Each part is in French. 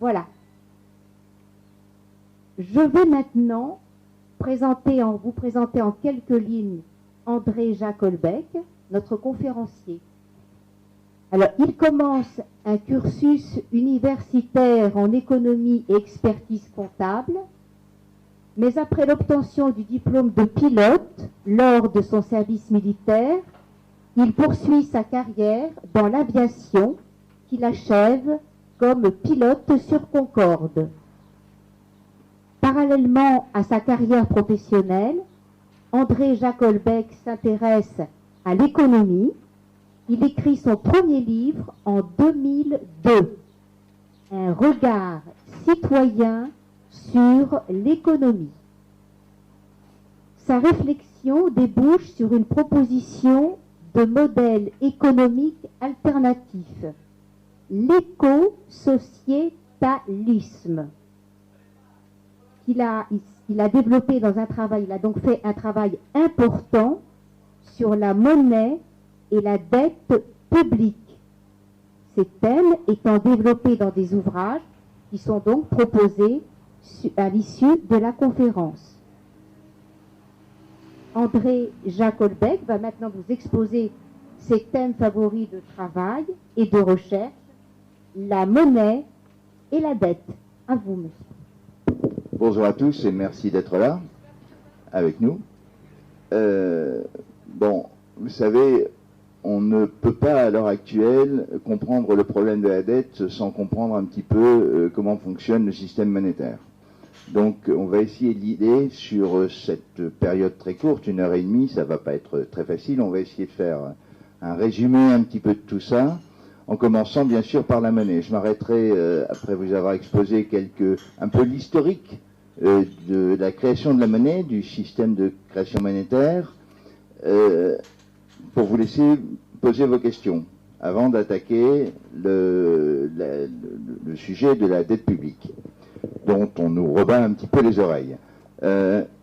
Voilà. Je vais maintenant vous présenter en quelques lignes André Jacques Holbeck, notre conférencier. Alors, il commence un cursus universitaire en économie et expertise comptable, mais après l'obtention du diplôme de pilote lors de son service militaire, il poursuit sa carrière dans l'aviation qu'il achève comme pilote sur Concorde. Parallèlement à sa carrière professionnelle, André Jacques Holbeck s'intéresse à l'économie. Il écrit son premier livre en 2002, Un regard citoyen sur l'économie. Sa réflexion débouche sur une proposition de modèle économique alternatif, l'éco-sociétalisme. Il a développé dans un travail, il a donc fait un travail important sur la monnaie et la dette publique. Ces thèmes étant développés dans des ouvrages qui sont donc proposés à l'issue de la conférence. André Jacques Holbeck va maintenant vous exposer ses thèmes favoris de travail et de recherche, la monnaie et la dette. À vous, monsieur. Bonjour à tous et merci d'être là avec nous. Bon, vous savez, on ne peut pas à l'heure actuelle comprendre le problème de la dette sans comprendre un petit peu comment fonctionne le système monétaire. Donc on va essayer de l'idée sur cette période très courte, 1h30, ça va pas être très facile, on va essayer de faire un résumé un petit peu de tout ça, en commençant bien sûr par la monnaie. Je m'arrêterai, après vous avoir exposé un peu l'historique de la création de la monnaie, du système de création monétaire, pour vous laisser poser vos questions, avant d'attaquer le sujet de la dette publique, dont on nous rebat un petit peu les oreilles.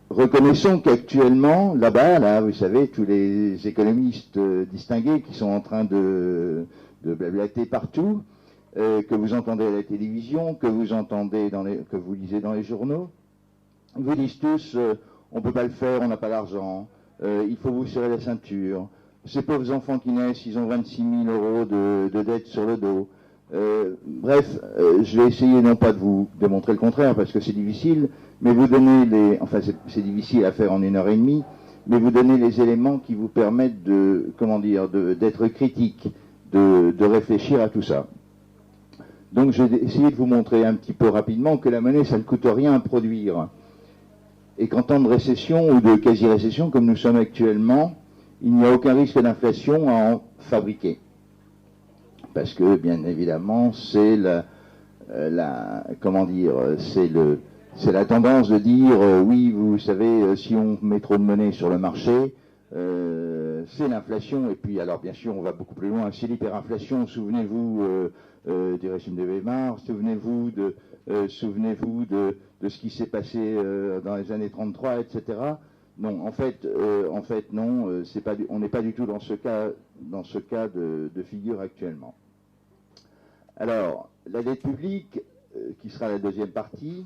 Reconnaissons qu'actuellement, là, vous savez, tous les économistes distingués qui sont en train de blablater partout, que vous entendez à la télévision, que vous lisez dans les journaux, ils vous disent tous, on ne peut pas le faire, on n'a pas l'argent, il faut vous serrer la ceinture, ces pauvres enfants qui naissent, ils ont 26 000 euros de dette sur le dos. Bref, je vais essayer non pas de vous démontrer le contraire, parce que c'est difficile, mais vous donner c'est difficile à faire en 1h30, mais vous donner les éléments qui vous permettent d'être critique, de réfléchir à tout ça. Donc je vais essayer de vous montrer un petit peu rapidement que la monnaie, ça ne coûte rien à produire. Et qu'en temps de récession ou de quasi-récession, comme nous sommes actuellement, il n'y a aucun risque d'inflation à en fabriquer. Parce que, bien évidemment, c'est la tendance de dire, oui, vous savez, si on met trop de monnaie sur le marché, c'est l'inflation. Et puis, alors, bien sûr, on va beaucoup plus loin. C'est l'hyperinflation. Souvenez-vous du régime de Weimar. Souvenez-vous de ce qui s'est passé dans les années 33, etc. Non, en fait, non. On n'est pas du tout dans ce cas de figure actuellement. Alors, la dette publique, qui sera la deuxième partie,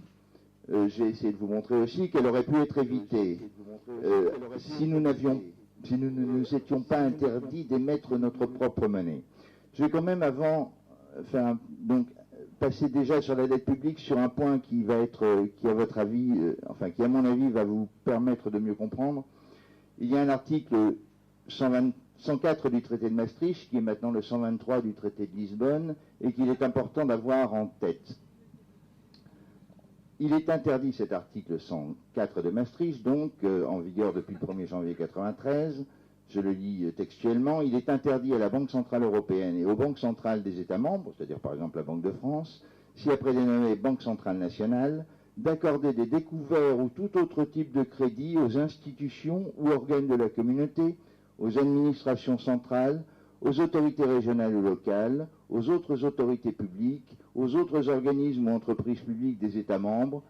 j'ai essayé de vous montrer aussi qu'elle aurait pu être évitée si nous ne nous étions pas interdits d'émettre notre propre monnaie. Je vais quand même avant passer déjà sur la dette publique sur un point qui à votre avis, qui à mon avis va vous permettre de mieux comprendre. Il y a un article 104 du traité de Maastricht, qui est maintenant le 123 du traité de Lisbonne, et qu'il est important d'avoir en tête. Il est interdit, cet article 104 de Maastricht, donc en vigueur depuis le 1er janvier 1993, je le lis textuellement, il est interdit à la Banque Centrale Européenne et aux banques centrales des États membres, c'est-à-dire par exemple la Banque de France, si après dénommée Banque Centrale Nationale, d'accorder des découverts ou tout autre type de crédit aux institutions ou organes de la communauté, aux administrations centrales, aux autorités régionales ou locales, aux autres autorités publiques, aux autres organismes ou entreprises publiques des États membres,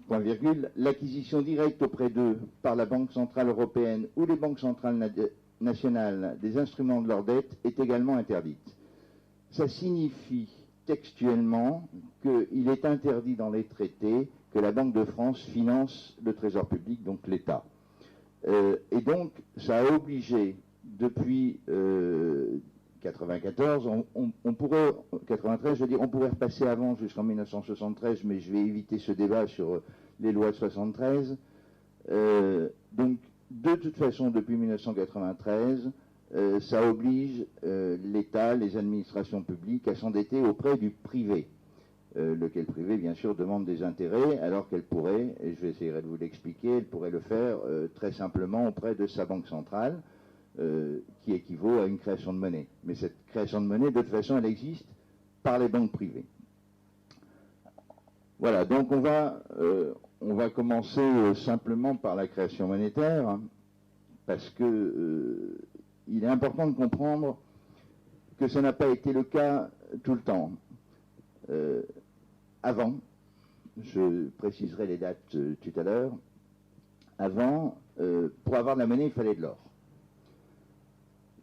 point virgule, l'acquisition directe auprès d'eux par la Banque Centrale Européenne ou les banques centrales nationales des instruments de leur dette est également interdite. Ça signifie textuellement qu'il est interdit dans les traités que la Banque de France finance le Trésor public, donc l'État. Et donc, ça a obligé, depuis 94, on pourrait, 93, je veux dire, on pourrait repasser avant jusqu'en 1973, mais je vais éviter ce débat sur les lois de 73. Donc, de toute façon, depuis 1993, ça oblige l'État, les administrations publiques à s'endetter auprès du privé. Lequel privé, bien sûr, demande des intérêts, alors qu'elle pourrait, et je vais essayer de vous l'expliquer, elle pourrait le faire très simplement auprès de sa banque centrale, qui équivaut à une création de monnaie. Mais cette création de monnaie, de toute façon, elle existe par les banques privées. Voilà, donc on va commencer simplement par la création monétaire, hein, parce que il est important de comprendre que ça n'a pas été le cas tout le temps. Avant, je préciserai les dates tout à l'heure, avant, pour avoir de la monnaie, il fallait de l'or.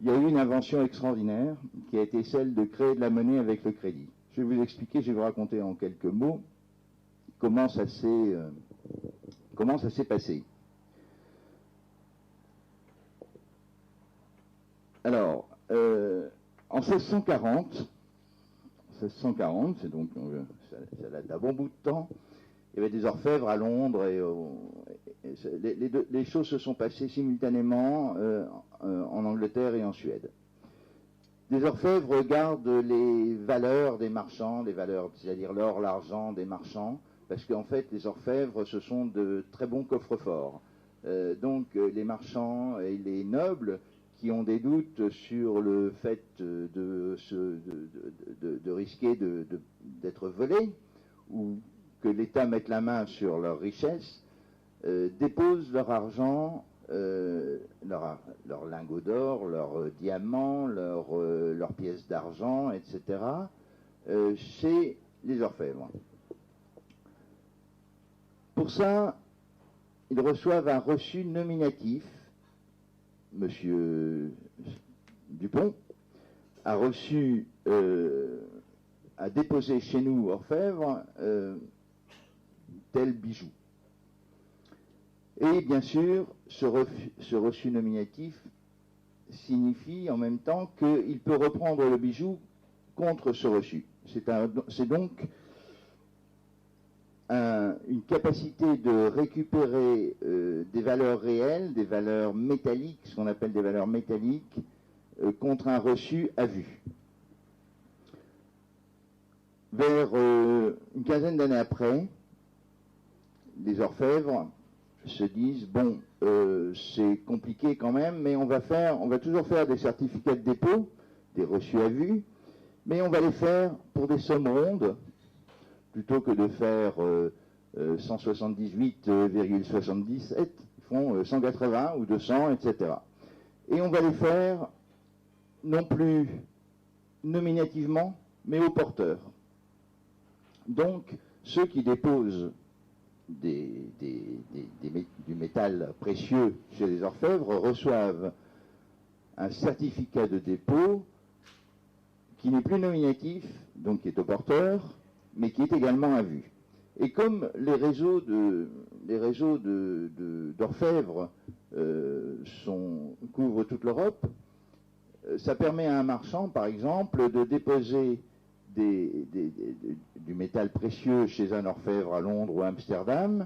Il y a eu une invention extraordinaire qui a été celle de créer de la monnaie avec le crédit. Je vais vous expliquer, je vais vous raconter en quelques mots comment ça s'est passé. Alors, en 1640, c'est donc, ça date d'un bon bout de temps, il y avait des orfèvres à Londres et les choses se sont passées simultanément en Angleterre et en Suède. Des orfèvres regardent les valeurs des marchands, les valeurs, c'est-à-dire l'or, l'argent des marchands, parce qu'en fait les orfèvres ce sont de très bons coffres-forts. Donc les marchands et les nobles qui ont des doutes sur le fait de risquer d'être volés ou que l'État mette la main sur leurs richesses, déposent leur argent, leurs lingots d'or, leurs diamants, leurs pièces d'argent, etc., chez les orfèvres. Pour ça, ils reçoivent un reçu nominatif. Monsieur Dupont a reçu, a déposé chez nous, orfèvres, tel bijou. Et bien sûr, ce reçu nominatif signifie en même temps qu'il peut reprendre le bijou contre ce reçu. C'est donc une capacité de récupérer des valeurs réelles, des valeurs métalliques, ce qu'on appelle des valeurs métalliques, contre un reçu à vue. Vers une quinzaine d'années après, les orfèvres se disent, bon, c'est compliqué quand même, mais on va toujours faire des certificats de dépôt, des reçus à vue, mais on va les faire pour des sommes rondes, plutôt que de faire 178,77, ils font 180 ou 200, etc. Et on va les faire non plus nominativement, mais au porteur. Donc, ceux qui déposent du métal précieux chez les orfèvres reçoivent un certificat de dépôt qui n'est plus nominatif, donc qui est au porteur, mais qui est également à vue. Et comme les réseaux d'orfèvres couvrent toute l'Europe, ça permet à un marchand, par exemple, de déposer du métal précieux chez un orfèvre à Londres ou à Amsterdam,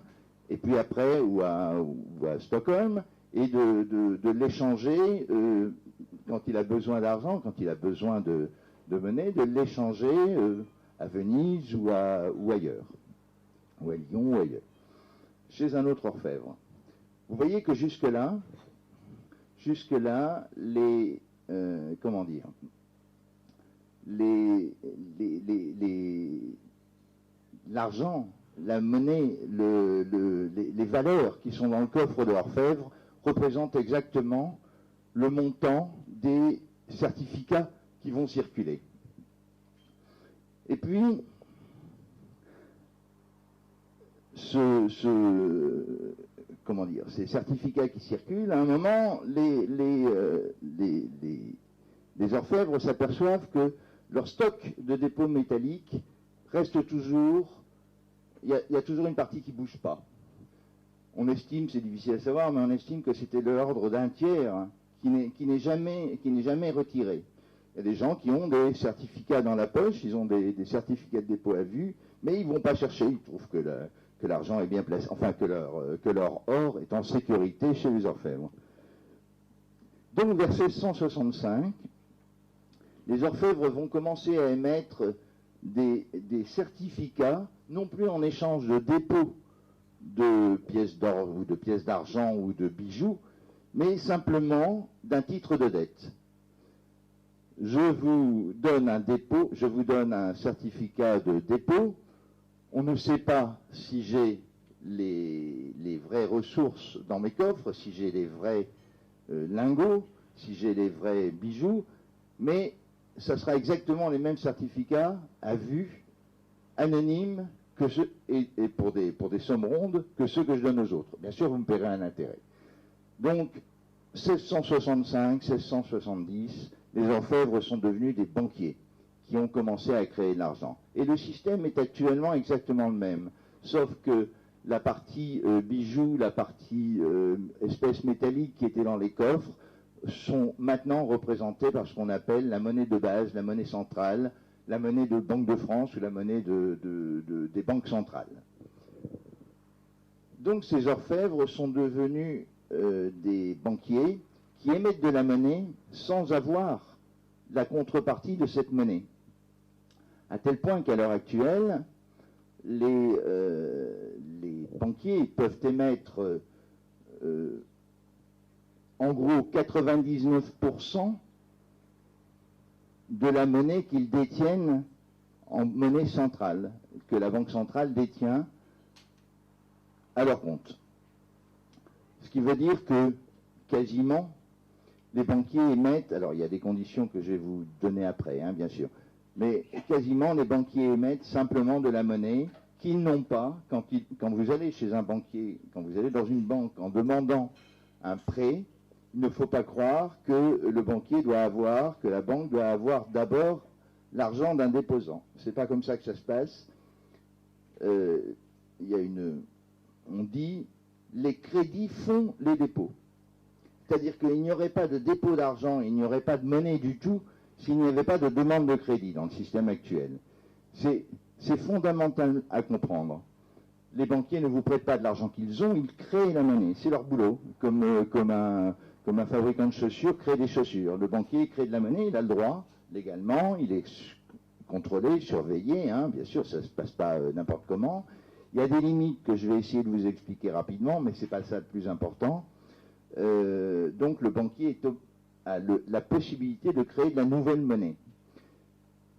et puis après, ou à Stockholm, et de l'échanger quand il a besoin d'argent, quand il a besoin de monnaie, de l'échanger à Venise ou ailleurs, ou à Lyon ou ailleurs, chez un autre orfèvre. Vous voyez que jusque-là, l'argent, la monnaie, les valeurs qui sont dans le coffre de l'orfèvre représentent exactement le montant des certificats qui vont circuler. Et puis, ces certificats qui circulent, à un moment, les orfèvres s'aperçoivent que leur stock de dépôts métalliques reste toujours, il y a toujours une partie qui ne bouge pas. On estime, c'est difficile à savoir, mais on estime que c'était de l'ordre d'un tiers qui n'est jamais retiré. Il y a des gens qui ont des certificats dans la poche, ils ont des certificats de dépôt à vue, mais ils ne vont pas chercher, ils trouvent que l'argent est bien placé, enfin que leur or est en sécurité chez les orfèvres. Donc vers 1665, les orfèvres vont commencer à émettre des certificats, non plus en échange de dépôts de pièces d'or ou de pièces d'argent ou de bijoux, mais simplement d'un titre de dette. Je vous donne un dépôt, je vous donne un certificat de dépôt. On ne sait pas si j'ai les vraies ressources dans mes coffres, si j'ai les vrais lingots, si j'ai les vrais bijoux, mais ça sera exactement les mêmes certificats à vue, anonymes, et pour des sommes rondes que ceux que je donne aux autres. Bien sûr, vous me paierez un intérêt. Donc, 1665, 1670, les orfèvres sont devenus des banquiers qui ont commencé à créer de l'argent. Et le système est actuellement exactement le même, sauf que la partie bijoux, la partie espèces métalliques qui étaient dans les coffres sont maintenant représentées par ce qu'on appelle la monnaie de base, la monnaie centrale, la monnaie de Banque de France ou la monnaie des banques centrales. Donc ces orfèvres sont devenus des banquiers qui émettent de la monnaie sans avoir la contrepartie de cette monnaie. À tel point qu'à l'heure actuelle, les banquiers peuvent émettre en gros 99% de la monnaie qu'ils détiennent en monnaie centrale, que la Banque centrale détient à leur compte. Ce qui veut dire que quasiment les banquiers émettent, alors il y a des conditions que je vais vous donner après, bien sûr, mais quasiment les banquiers émettent simplement de la monnaie qu'ils n'ont pas. Quand vous allez chez un banquier, quand vous allez dans une banque en demandant un prêt, il ne faut pas croire que le banquier doit avoir, que la banque doit avoir d'abord l'argent d'un déposant. C'est pas comme ça que ça se passe. On dit, les crédits font les dépôts. C'est-à-dire qu'il n'y aurait pas de dépôt d'argent, il n'y aurait pas de monnaie du tout s'il n'y avait pas de demande de crédit dans le système actuel. C'est fondamental à comprendre. Les banquiers ne vous prêtent pas de l'argent qu'ils ont, ils créent la monnaie. C'est leur boulot, comme un fabricant de chaussures crée des chaussures. Le banquier crée de la monnaie, il a le droit, légalement, il est contrôlé, surveillé, bien sûr, ça ne se passe pas n'importe comment. Il y a des limites que je vais essayer de vous expliquer rapidement, mais ce n'est pas ça le plus important. Donc le banquier a la possibilité de créer de la nouvelle monnaie.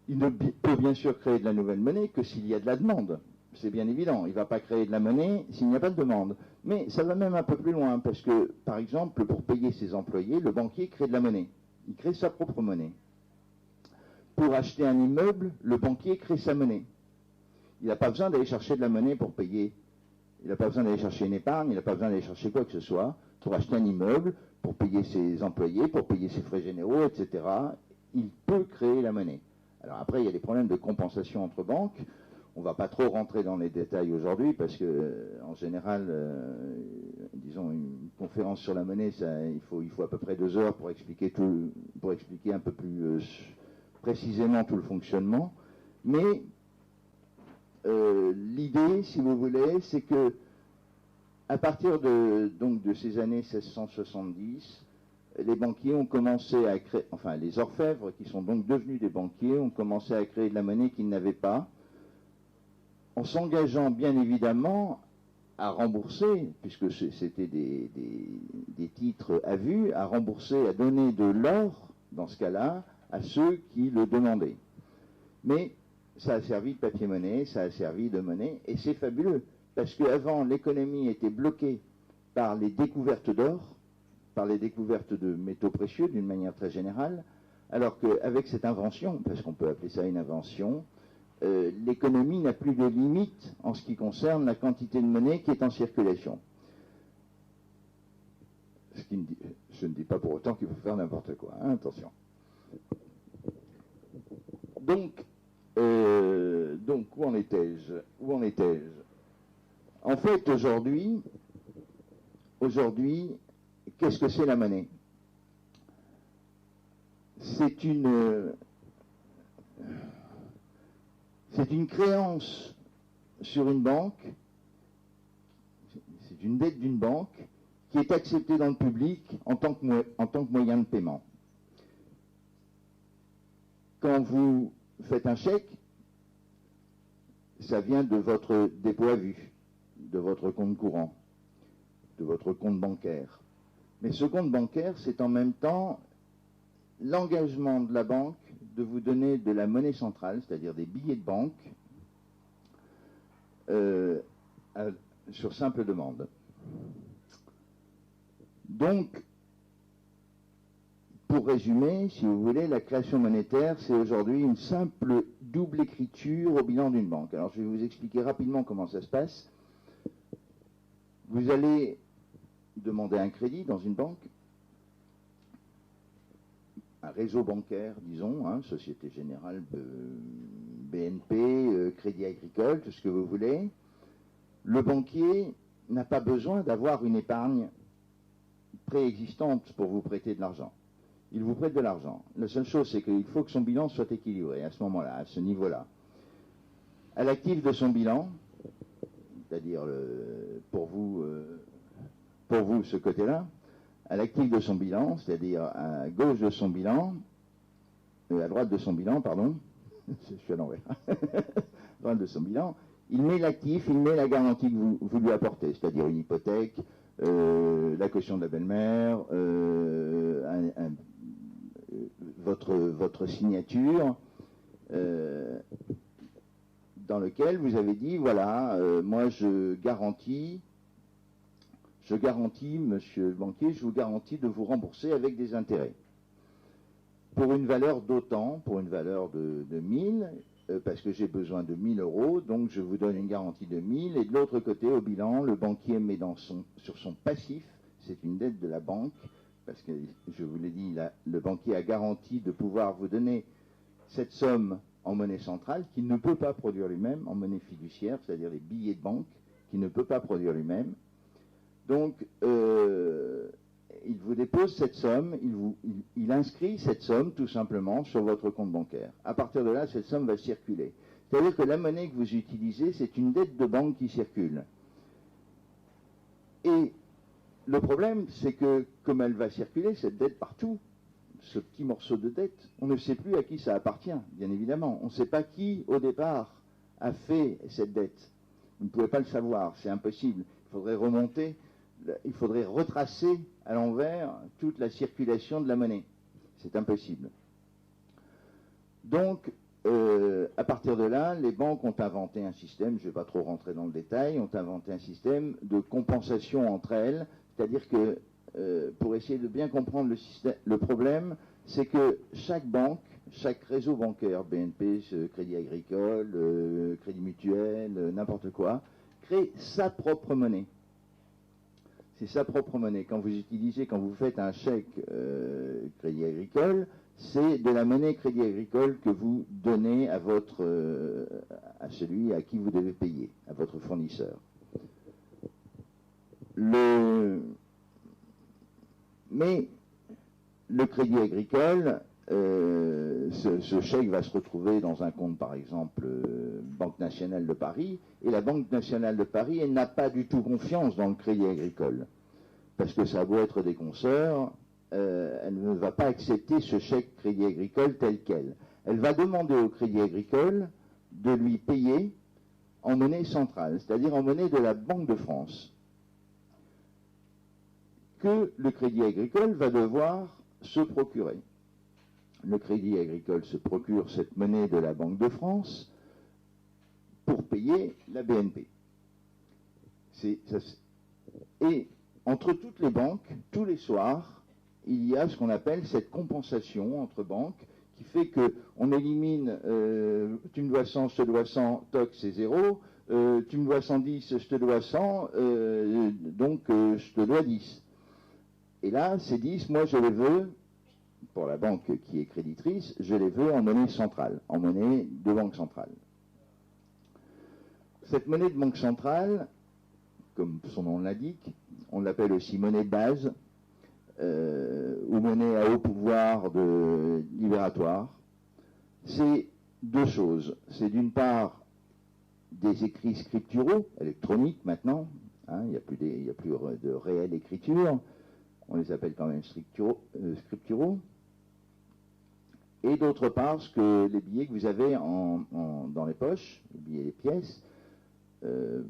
Il ne peut bien sûr créer de la nouvelle monnaie que s'il y a de la demande. C'est bien évident, il ne va pas créer de la monnaie s'il n'y a pas de demande. Mais ça va même un peu plus loin, parce que, par exemple, pour payer ses employés, le banquier crée de la monnaie. Il crée sa propre monnaie. Pour acheter un immeuble, le banquier crée sa monnaie. Il n'a pas besoin d'aller chercher de la monnaie pour payer. Il n'a pas besoin d'aller chercher une épargne, il n'a pas besoin d'aller chercher quoi que ce soit. Pour acheter un immeuble, pour payer ses employés, pour payer ses frais généraux, etc., il peut créer la monnaie. Alors après, il y a des problèmes de compensation entre banques. On ne va pas trop rentrer dans les détails aujourd'hui parce que, en général, disons, une conférence sur la monnaie, il faut à peu près 2 heures pour expliquer un peu plus précisément tout le fonctionnement. Mais l'idée, si vous voulez, c'est que à partir de ces années 1670, les banquiers ont commencé à créer, enfin les orfèvres qui sont donc devenus des banquiers ont commencé à créer de la monnaie qu'ils n'avaient pas, en s'engageant bien évidemment à rembourser, puisque c'était des titres à vue, à rembourser, à donner de l'or, dans ce cas-là, à ceux qui le demandaient. Mais ça a servi de papier-monnaie, ça a servi de monnaie, et c'est fabuleux, parce qu'avant, l'économie était bloquée par les découvertes d'or, par les découvertes de métaux précieux, d'une manière très générale, alors qu'avec cette invention, parce qu'on peut appeler ça une invention, l'économie n'a plus de limite en ce qui concerne la quantité de monnaie qui est en circulation. Je ne dis pas pour autant qu'il faut faire n'importe quoi, attention. Donc, où en étais-je? En fait, aujourd'hui, qu'est-ce que c'est la monnaie? C'est une créance sur une banque, c'est une dette d'une banque qui est acceptée dans le public en tant que moyen de paiement. Quand vous faites un chèque, ça vient de votre dépôt à vue, de votre compte courant, de votre compte bancaire. Mais ce compte bancaire, c'est en même temps l'engagement de la banque de vous donner de la monnaie centrale, c'est-à-dire des billets de banque, sur simple demande. Donc, pour résumer, si vous voulez, la création monétaire, c'est aujourd'hui une simple double écriture au bilan d'une banque. Alors, je vais vous expliquer rapidement comment ça se passe. Vous allez demander un crédit dans une banque, un réseau bancaire, disons, Société Générale, BNP, Crédit Agricole, tout ce que vous voulez. Le banquier n'a pas besoin d'avoir une épargne préexistante pour vous prêter de l'argent. Il vous prête de l'argent. La seule chose, c'est qu'il faut que son bilan soit équilibré à ce moment-là, à ce niveau-là. À l'actif de son bilan, c'est-à-dire pour vous ce côté-là, à l'actif de son bilan, c'est-à-dire à gauche de son bilan, à droite de son bilan, pardon, je suis à l'envers, à droite de son bilan, il met l'actif, il met la garantie que vous lui apportez, c'est-à-dire une hypothèque, la caution de la belle-mère, votre signature, dans lequel vous avez dit, voilà, moi je garantis, monsieur le banquier, je vous garantis de vous rembourser avec des intérêts. Pour une valeur d'autant, pour une valeur de 1000, parce que j'ai besoin de 1000 euros, donc je vous donne une garantie de 1000, et de l'autre côté, au bilan, le banquier met sur son passif, c'est une dette de la banque, parce que, je vous l'ai dit, le banquier a garanti de pouvoir vous donner cette somme en monnaie centrale, qu'il ne peut pas produire lui-même, en monnaie fiduciaire, c'est-à-dire les billets de banque, qu'il ne peut pas produire lui-même. Donc, il vous dépose cette somme, il inscrit cette somme tout simplement sur votre compte bancaire. À partir de là, cette somme va circuler. C'est-à-dire que la monnaie que vous utilisez, c'est une dette de banque qui circule. Et le problème, c'est que comme elle va circuler, cette dette partout, ce petit morceau de dette, on ne sait plus à qui ça appartient, bien évidemment. On ne sait pas qui, au départ, a fait cette dette. Vous ne pouvez pas le savoir, c'est impossible. Il faudrait remonter, il faudrait retracer à l'envers toute la circulation de la monnaie. C'est impossible. Donc, à partir de là, les banques ont inventé un système, je ne vais pas trop rentrer dans le détail, ont inventé un système de compensation entre elles, c'est-à-dire que, pour essayer de bien comprendre le problème, c'est que chaque banque, chaque réseau bancaire, BNP, Crédit Agricole, Crédit Mutuel, n'importe quoi, crée sa propre monnaie. C'est sa propre monnaie. Quand vous faites un chèque Crédit Agricole, c'est de la monnaie Crédit Agricole que vous donnez à celui à qui vous devez payer, à votre fournisseur. Mais le Crédit Agricole, ce chèque va se retrouver dans un compte, par exemple, Banque Nationale de Paris, et la Banque Nationale de Paris, elle n'a pas du tout confiance dans le Crédit Agricole, parce que ça a beau être des consoeurs, elle ne va pas accepter ce chèque Crédit Agricole tel quel. Elle va demander au Crédit Agricole de lui payer en monnaie centrale, c'est-à-dire en monnaie de la Banque de France, que le Crédit Agricole va devoir se procurer. Le Crédit Agricole se procure cette monnaie de la Banque de France pour payer la BNP. Et entre toutes les banques, tous les soirs, il y a ce qu'on appelle cette compensation entre banques qui fait que on élimine tu me dois 100, je te dois 100, toc, c'est 0, tu me dois 110, je te dois 100, donc je te dois 10. Et là, ces 10, moi je les veux pour la banque qui est créditrice, je les veux en monnaie centrale, en monnaie de banque centrale. Cette monnaie de banque centrale, comme son nom l'indique, on l'appelle aussi monnaie de base, ou monnaie à haut pouvoir libératoire. C'est deux choses. C'est d'une part des écrits scripturaux, électroniques maintenant, hein, il n'y a plus de réelle écriture, on les appelle quand même scripturaux, et d'autre part, ce que les billets que vous avez dans les poches, les billets et les pièces,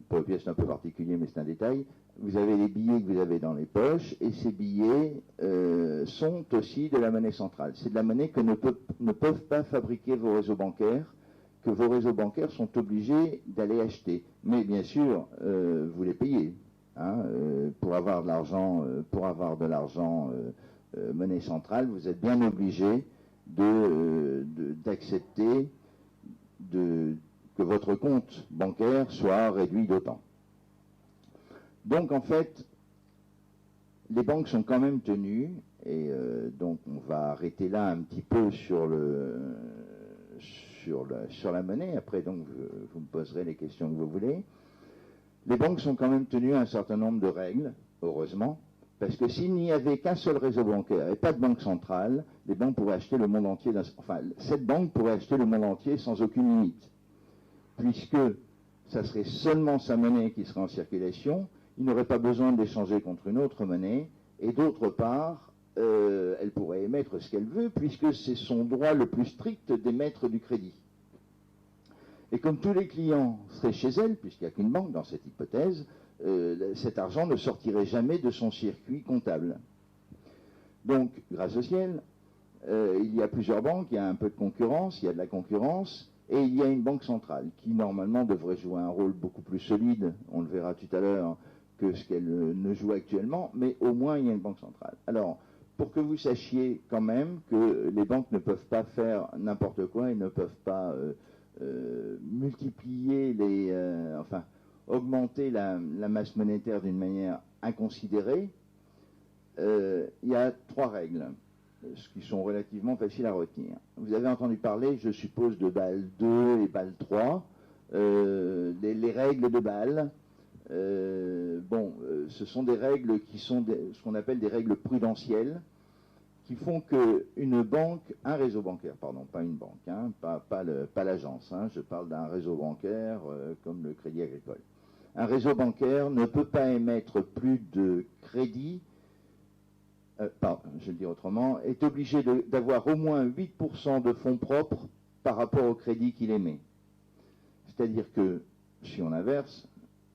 pour les pièces c'est un peu particulier mais c'est un détail, vous avez les billets que vous avez dans les poches, et ces billets sont aussi de la monnaie centrale. C'est de la monnaie que ne peuvent pas fabriquer vos réseaux bancaires, que vos réseaux bancaires sont obligés d'aller acheter. Mais bien sûr, vous les payez. Hein, pour avoir de l'argent, monnaie centrale, vous êtes bien obligé d'accepter que votre compte bancaire soit réduit d'autant. Donc en fait, les banques sont quand même tenues, et donc on va arrêter là un petit peu sur la monnaie. Après donc vous me poserez les questions que vous voulez. Les banques sont quand même tenues à un certain nombre de règles, heureusement, parce que s'il n'y avait qu'un seul réseau bancaire et pas de banque centrale, les banques pourraient acheter le monde entier, cette banque pourrait acheter le monde entier sans aucune limite, puisque ça serait seulement sa monnaie qui serait en circulation, il n'aurait pas besoin de l'échanger contre une autre monnaie, et d'autre part, elle pourrait émettre ce qu'elle veut, puisque c'est son droit le plus strict d'émettre du crédit. Et comme tous les clients seraient chez elle, puisqu'il n'y a qu'une banque dans cette hypothèse, cet argent ne sortirait jamais de son circuit comptable. Donc, grâce au ciel, il y a plusieurs banques, il y a un peu de concurrence, il y a de la concurrence, et il y a une banque centrale qui normalement devrait jouer un rôle beaucoup plus solide, on le verra tout à l'heure, que ce qu'elle ne joue actuellement, mais au moins il y a une banque centrale. Alors, pour que vous sachiez quand même que les banques ne peuvent pas faire n'importe quoi, et ne peuvent pas multiplier augmenter la masse monétaire d'une manière inconsidérée, il y a trois règles, ce qui sont relativement faciles à retenir. Vous avez entendu parler, je suppose, de Bâle 2 et Bâle 3, les règles de Bâle. Ce sont des règles qui sont ce qu'on appelle des règles prudentielles, qui font qu'une banque, un réseau bancaire, pardon, pas une banque, hein, pas l'agence, hein, je parle d'un réseau bancaire comme le Crédit Agricole. Un réseau bancaire ne peut pas émettre plus de crédit, je vais le dire autrement, est obligé d'avoir au moins 8% de fonds propres par rapport au crédit qu'il émet. C'est-à-dire que, si on inverse,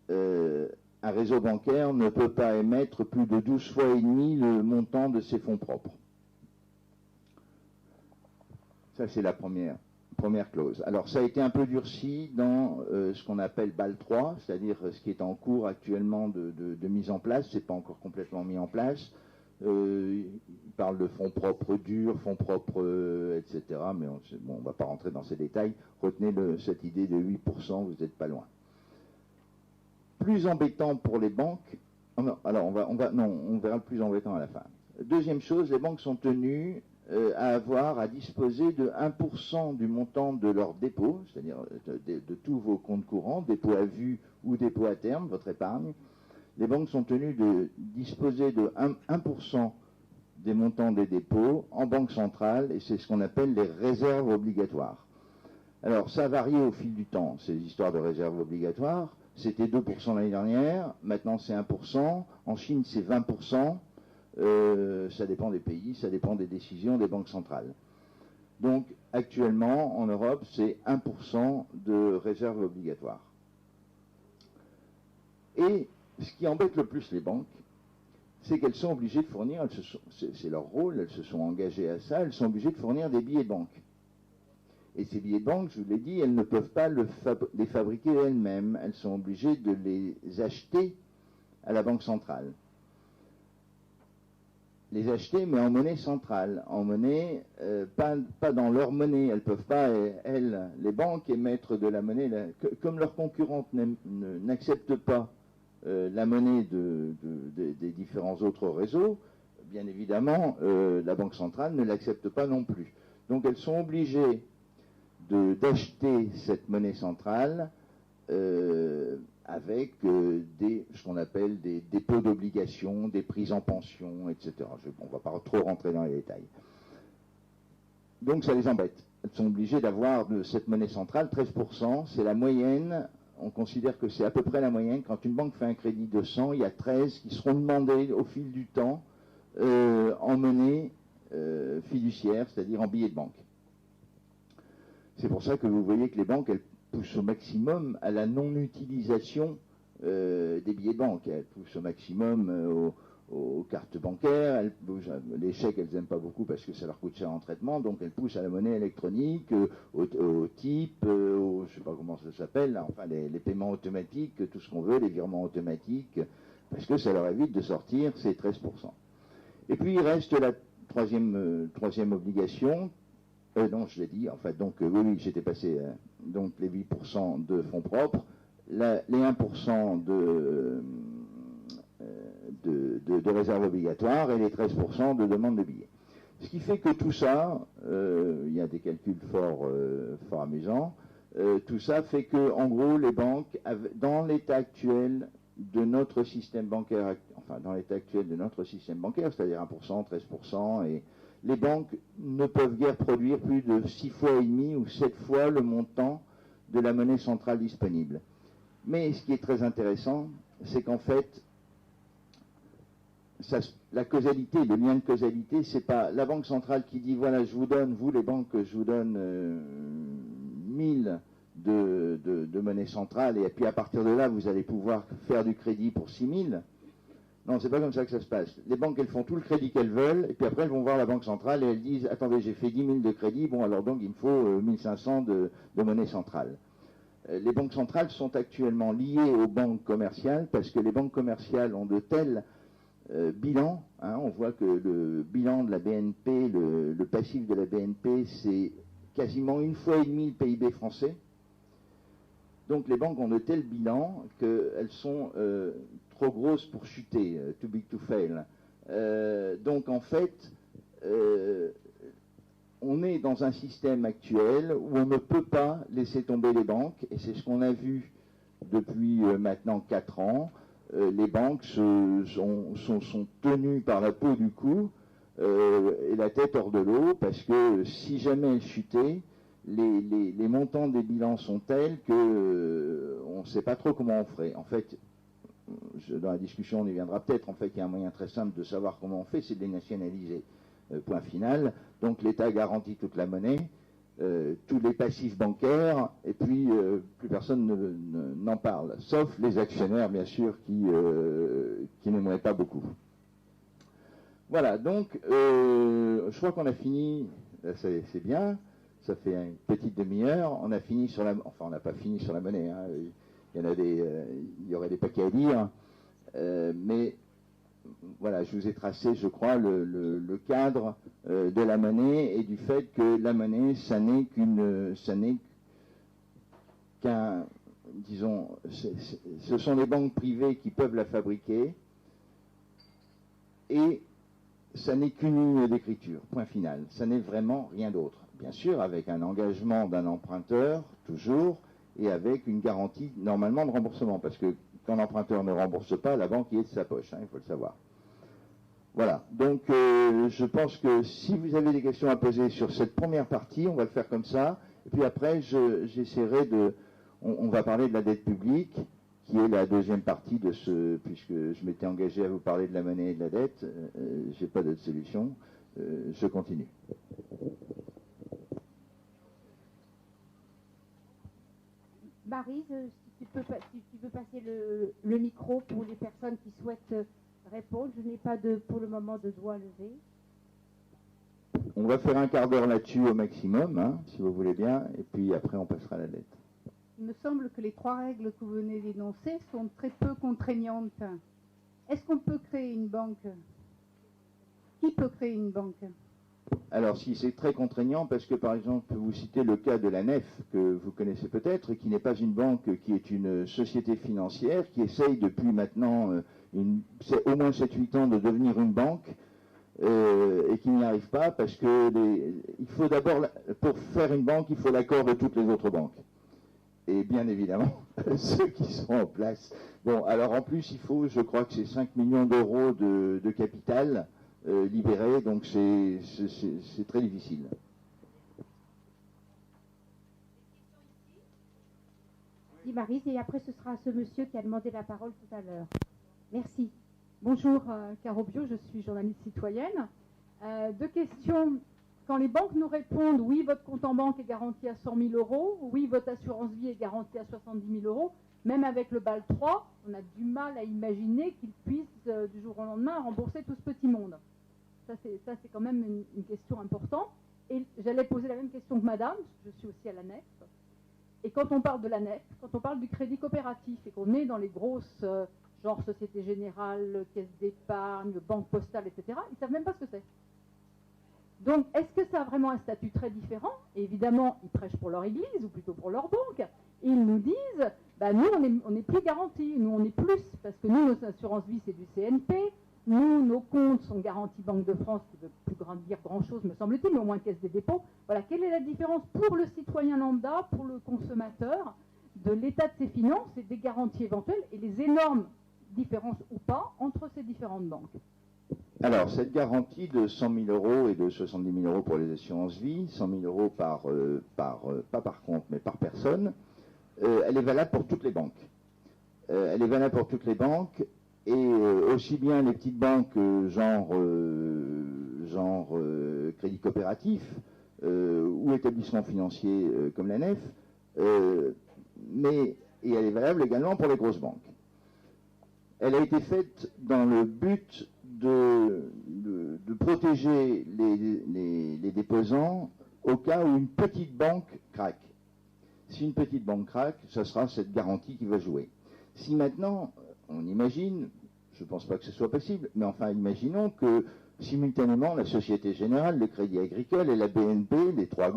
un réseau bancaire ne peut pas émettre plus de 12 fois et demi le montant de ses fonds propres. Ça, c'est la première clause. Alors, ça a été un peu durci dans ce qu'on appelle Bâle 3, c'est-à-dire ce qui est en cours actuellement de mise en place. C'est pas encore complètement mis en place. Il parle de fonds propres durs, fonds propres, etc. Mais on va pas rentrer dans ces détails. Retenez cette idée de 8%, vous n'êtes pas loin. Plus embêtant pour les banques. Alors, on verra le plus embêtant à la fin. Deuxième chose, les banques sont tenues à disposer de 1% du montant de leur dépôt, c'est-à-dire de tous vos comptes courants, dépôt à vue ou dépôt à terme, votre épargne. Les banques sont tenues de disposer de 1% des montants des dépôts en banque centrale, et c'est ce qu'on appelle les réserves obligatoires. Alors, ça a varié au fil du temps, ces histoires de réserves obligatoires. C'était 2% l'année dernière, maintenant c'est 1%, en Chine c'est 20%, ça dépend des pays, ça dépend des décisions des banques centrales. Donc actuellement en Europe c'est 1% de réserve obligatoire. Et ce qui embête le plus les banques, c'est qu'elles sont obligées de fournir, c'est leur rôle, elles se sont engagées à ça, elles sont obligées de fournir des billets de banque. Et ces billets de banque, je vous l'ai dit, elles ne peuvent pas les fabriquer elles-mêmes, elles sont obligées de les acheter à la banque centrale. Les acheter, mais en monnaie centrale, en monnaie, pas dans leur monnaie. Elles peuvent pas, les banques, émettre de la monnaie, comme leurs concurrentes n'acceptent pas la monnaie des différents autres réseaux, bien évidemment, la Banque centrale ne l'accepte pas non plus. Donc elles sont obligées d'acheter cette monnaie centrale avec ce qu'on appelle des dépôts d'obligations, des prises en pension, etc. On ne va pas trop rentrer dans les détails. Donc ça les embête. Elles sont obligées d'avoir de cette monnaie centrale 13%, c'est la moyenne. On considère que c'est à peu près la moyenne. Quand une banque fait un crédit de 100, il y a 13 qui seront demandés au fil du temps en monnaie fiduciaire, c'est-à-dire en billets de banque. C'est pour ça que vous voyez que les banques, elles poussent au maximum à la non-utilisation des billets de banque. Elles poussent au maximum aux cartes bancaires. Les chèques, elles n'aiment pas beaucoup parce que ça leur coûte cher en traitement, donc elles poussent à la monnaie électronique, au type, je ne sais pas comment ça s'appelle, enfin les paiements automatiques, tout ce qu'on veut, les virements automatiques, parce que ça leur évite de sortir ces 13%. Et puis il reste la troisième obligation. Non, je l'ai dit, en fait, donc oui, j'étais passé, donc les 8% de fonds propres, les 1% de réserve obligatoire et les 13% de demande de billets. Ce qui fait que tout ça, il y a des calculs fort amusants, tout ça fait que, en gros, les banques, dans l'état actuel de notre système bancaire, c'est-à-dire 1%, 13%, et les banques ne peuvent guère produire plus de 6 fois et demi ou 7 fois le montant de la monnaie centrale disponible. Mais ce qui est très intéressant, c'est qu'en fait, la causalité, le lien de causalité, c'est pas la banque centrale qui dit voilà, je vous donne, vous les banques, je vous donne 1000 de monnaie centrale et puis à partir de là, vous allez pouvoir faire du crédit pour 6000. Non, c'est pas comme ça que ça se passe. Les banques, elles font tout le crédit qu'elles veulent, et puis après, elles vont voir la banque centrale et elles disent, attendez, j'ai fait 10 000 de crédit, bon, alors donc, il me faut 1500 de monnaie centrale. Les banques centrales sont actuellement liées aux banques commerciales, parce que les banques commerciales ont de tels bilans, hein, on voit que le bilan de la BNP, le passif de la BNP, c'est quasiment 1,5 fois le PIB français. Donc les banques ont de tels bilans qu'elles sont trop grosses pour chuter, too big to fail. Donc en fait, on est dans un système actuel où on ne peut pas laisser tomber les banques, et c'est ce qu'on a vu depuis maintenant 4 ans. Les banques sont tenues par la peau du cou et la tête hors de l'eau, parce que si jamais elles chutaient, les montants des bilans sont tels que on ne sait pas trop comment on ferait. En fait, dans la discussion on y viendra peut-être, en fait il y a un moyen très simple de savoir comment on fait, c'est de les nationaliser. Point final. Donc l'État garantit toute la monnaie, tous les passifs bancaires, et puis plus personne n'en parle, sauf les actionnaires bien sûr qui n'aimeraient pas beaucoup. Voilà, donc je crois qu'on a fini, c'est bien. Ça fait une petite demi-heure. On a fini sur la, enfin on n'a pas fini sur la monnaie. Hein. Il y aurait des paquets à dire, mais voilà, je vous ai tracé, je crois, le cadre de la monnaie et du fait que la monnaie, ça n'est qu'un, disons, ce sont les banques privées qui peuvent la fabriquer et ça n'est qu'une ligne d'écriture, point final. Ça n'est vraiment rien d'autre. Bien sûr, avec un engagement d'un emprunteur, toujours, et avec une garantie, normalement, de remboursement. Parce que quand l'emprunteur ne rembourse pas, la banque y est de sa poche, hein, il faut le savoir. Voilà. Donc, je pense que si vous avez des questions à poser sur cette première partie, on va le faire comme ça. Et puis après, j'essaierai on va parler de la dette publique, qui est la deuxième partie de puisque je m'étais engagé à vous parler de la monnaie et de la dette, j'ai pas d'autre solution, je continue. Maryse, si tu peux passer le micro pour les personnes qui souhaitent répondre. Je n'ai pas pour le moment de doigt levé. On va faire un quart d'heure là-dessus au maximum, hein, si vous voulez bien, et puis après on passera à la dette. Il me semble que les 3 règles que vous venez d'énoncer sont très peu contraignantes. Est-ce qu'on peut créer une banque? Qui peut créer une banque? Alors si c'est très contraignant, parce que par exemple vous citez le cas de la Nef, que vous connaissez peut-être, qui n'est pas une banque, qui est une société financière, qui essaye depuis maintenant au moins 7-8 ans de devenir une banque, et qui n'y arrivent pas parce que il faut d'abord, pour faire une banque, il faut l'accord de toutes les autres banques. Et bien évidemment, ceux qui sont en place. Bon, alors en plus, il faut, je crois que c'est 5 millions d'euros de capital libéré, donc c'est très difficile. Dit Maryse, et après ce sera ce monsieur qui a demandé la parole tout à l'heure. Merci. Bonjour, Caro Bio, je suis journaliste citoyenne. Deux questions. Quand les banques nous répondent « oui, votre compte en banque est garanti à 100 000 euros »,« oui, votre assurance vie est garantie à 70 000 euros », même avec le BAL 3, on a du mal à imaginer qu'ils puissent du jour au lendemain rembourser tout ce petit monde. Ça, c'est quand même une question importante. Et j'allais poser la même question que madame, je suis aussi à la NEF. Et quand on parle de la NEF, quand on parle du crédit coopératif et qu'on est dans les grosses, genre Société Générale, Caisse d'épargne, Banque Postale, etc., ils ne savent même pas ce que c'est. Donc, est-ce que ça a vraiment un statut très différent? Et évidemment, ils prêchent pour leur église, ou plutôt pour leur banque. Et ils nous disent, bah, nous, on n'est plus garantis, nous, on est plus, parce que nous, nos assurances vie, c'est du CNP, nous, nos comptes sont garantis Banque de France, qui ne veut plus dire grand-chose, me semble-t-il, mais au moins Caisse des dépôts. Voilà, quelle est la différence pour le citoyen lambda, pour le consommateur, de l'état de ses finances et des garanties éventuelles, et les énormes différences ou pas entre ces différentes banques? Alors, cette garantie de 100 000 euros et de 70 000 euros pour les assurances vie, 100 000 euros pas par compte, mais par personne, elle est valable pour toutes les banques. Elle est valable pour toutes les banques, et aussi bien les petites banques genre crédit coopératif ou établissement financier comme la NEF, et elle est valable également pour les grosses banques. Elle a été faite dans le but de protéger les déposants au cas où une petite banque craque. Si une petite banque craque, ce sera cette garantie qui va jouer. Si maintenant, on imagine, je ne pense pas que ce soit possible, mais enfin imaginons que simultanément la Société Générale, le Crédit Agricole et la BNP, les trois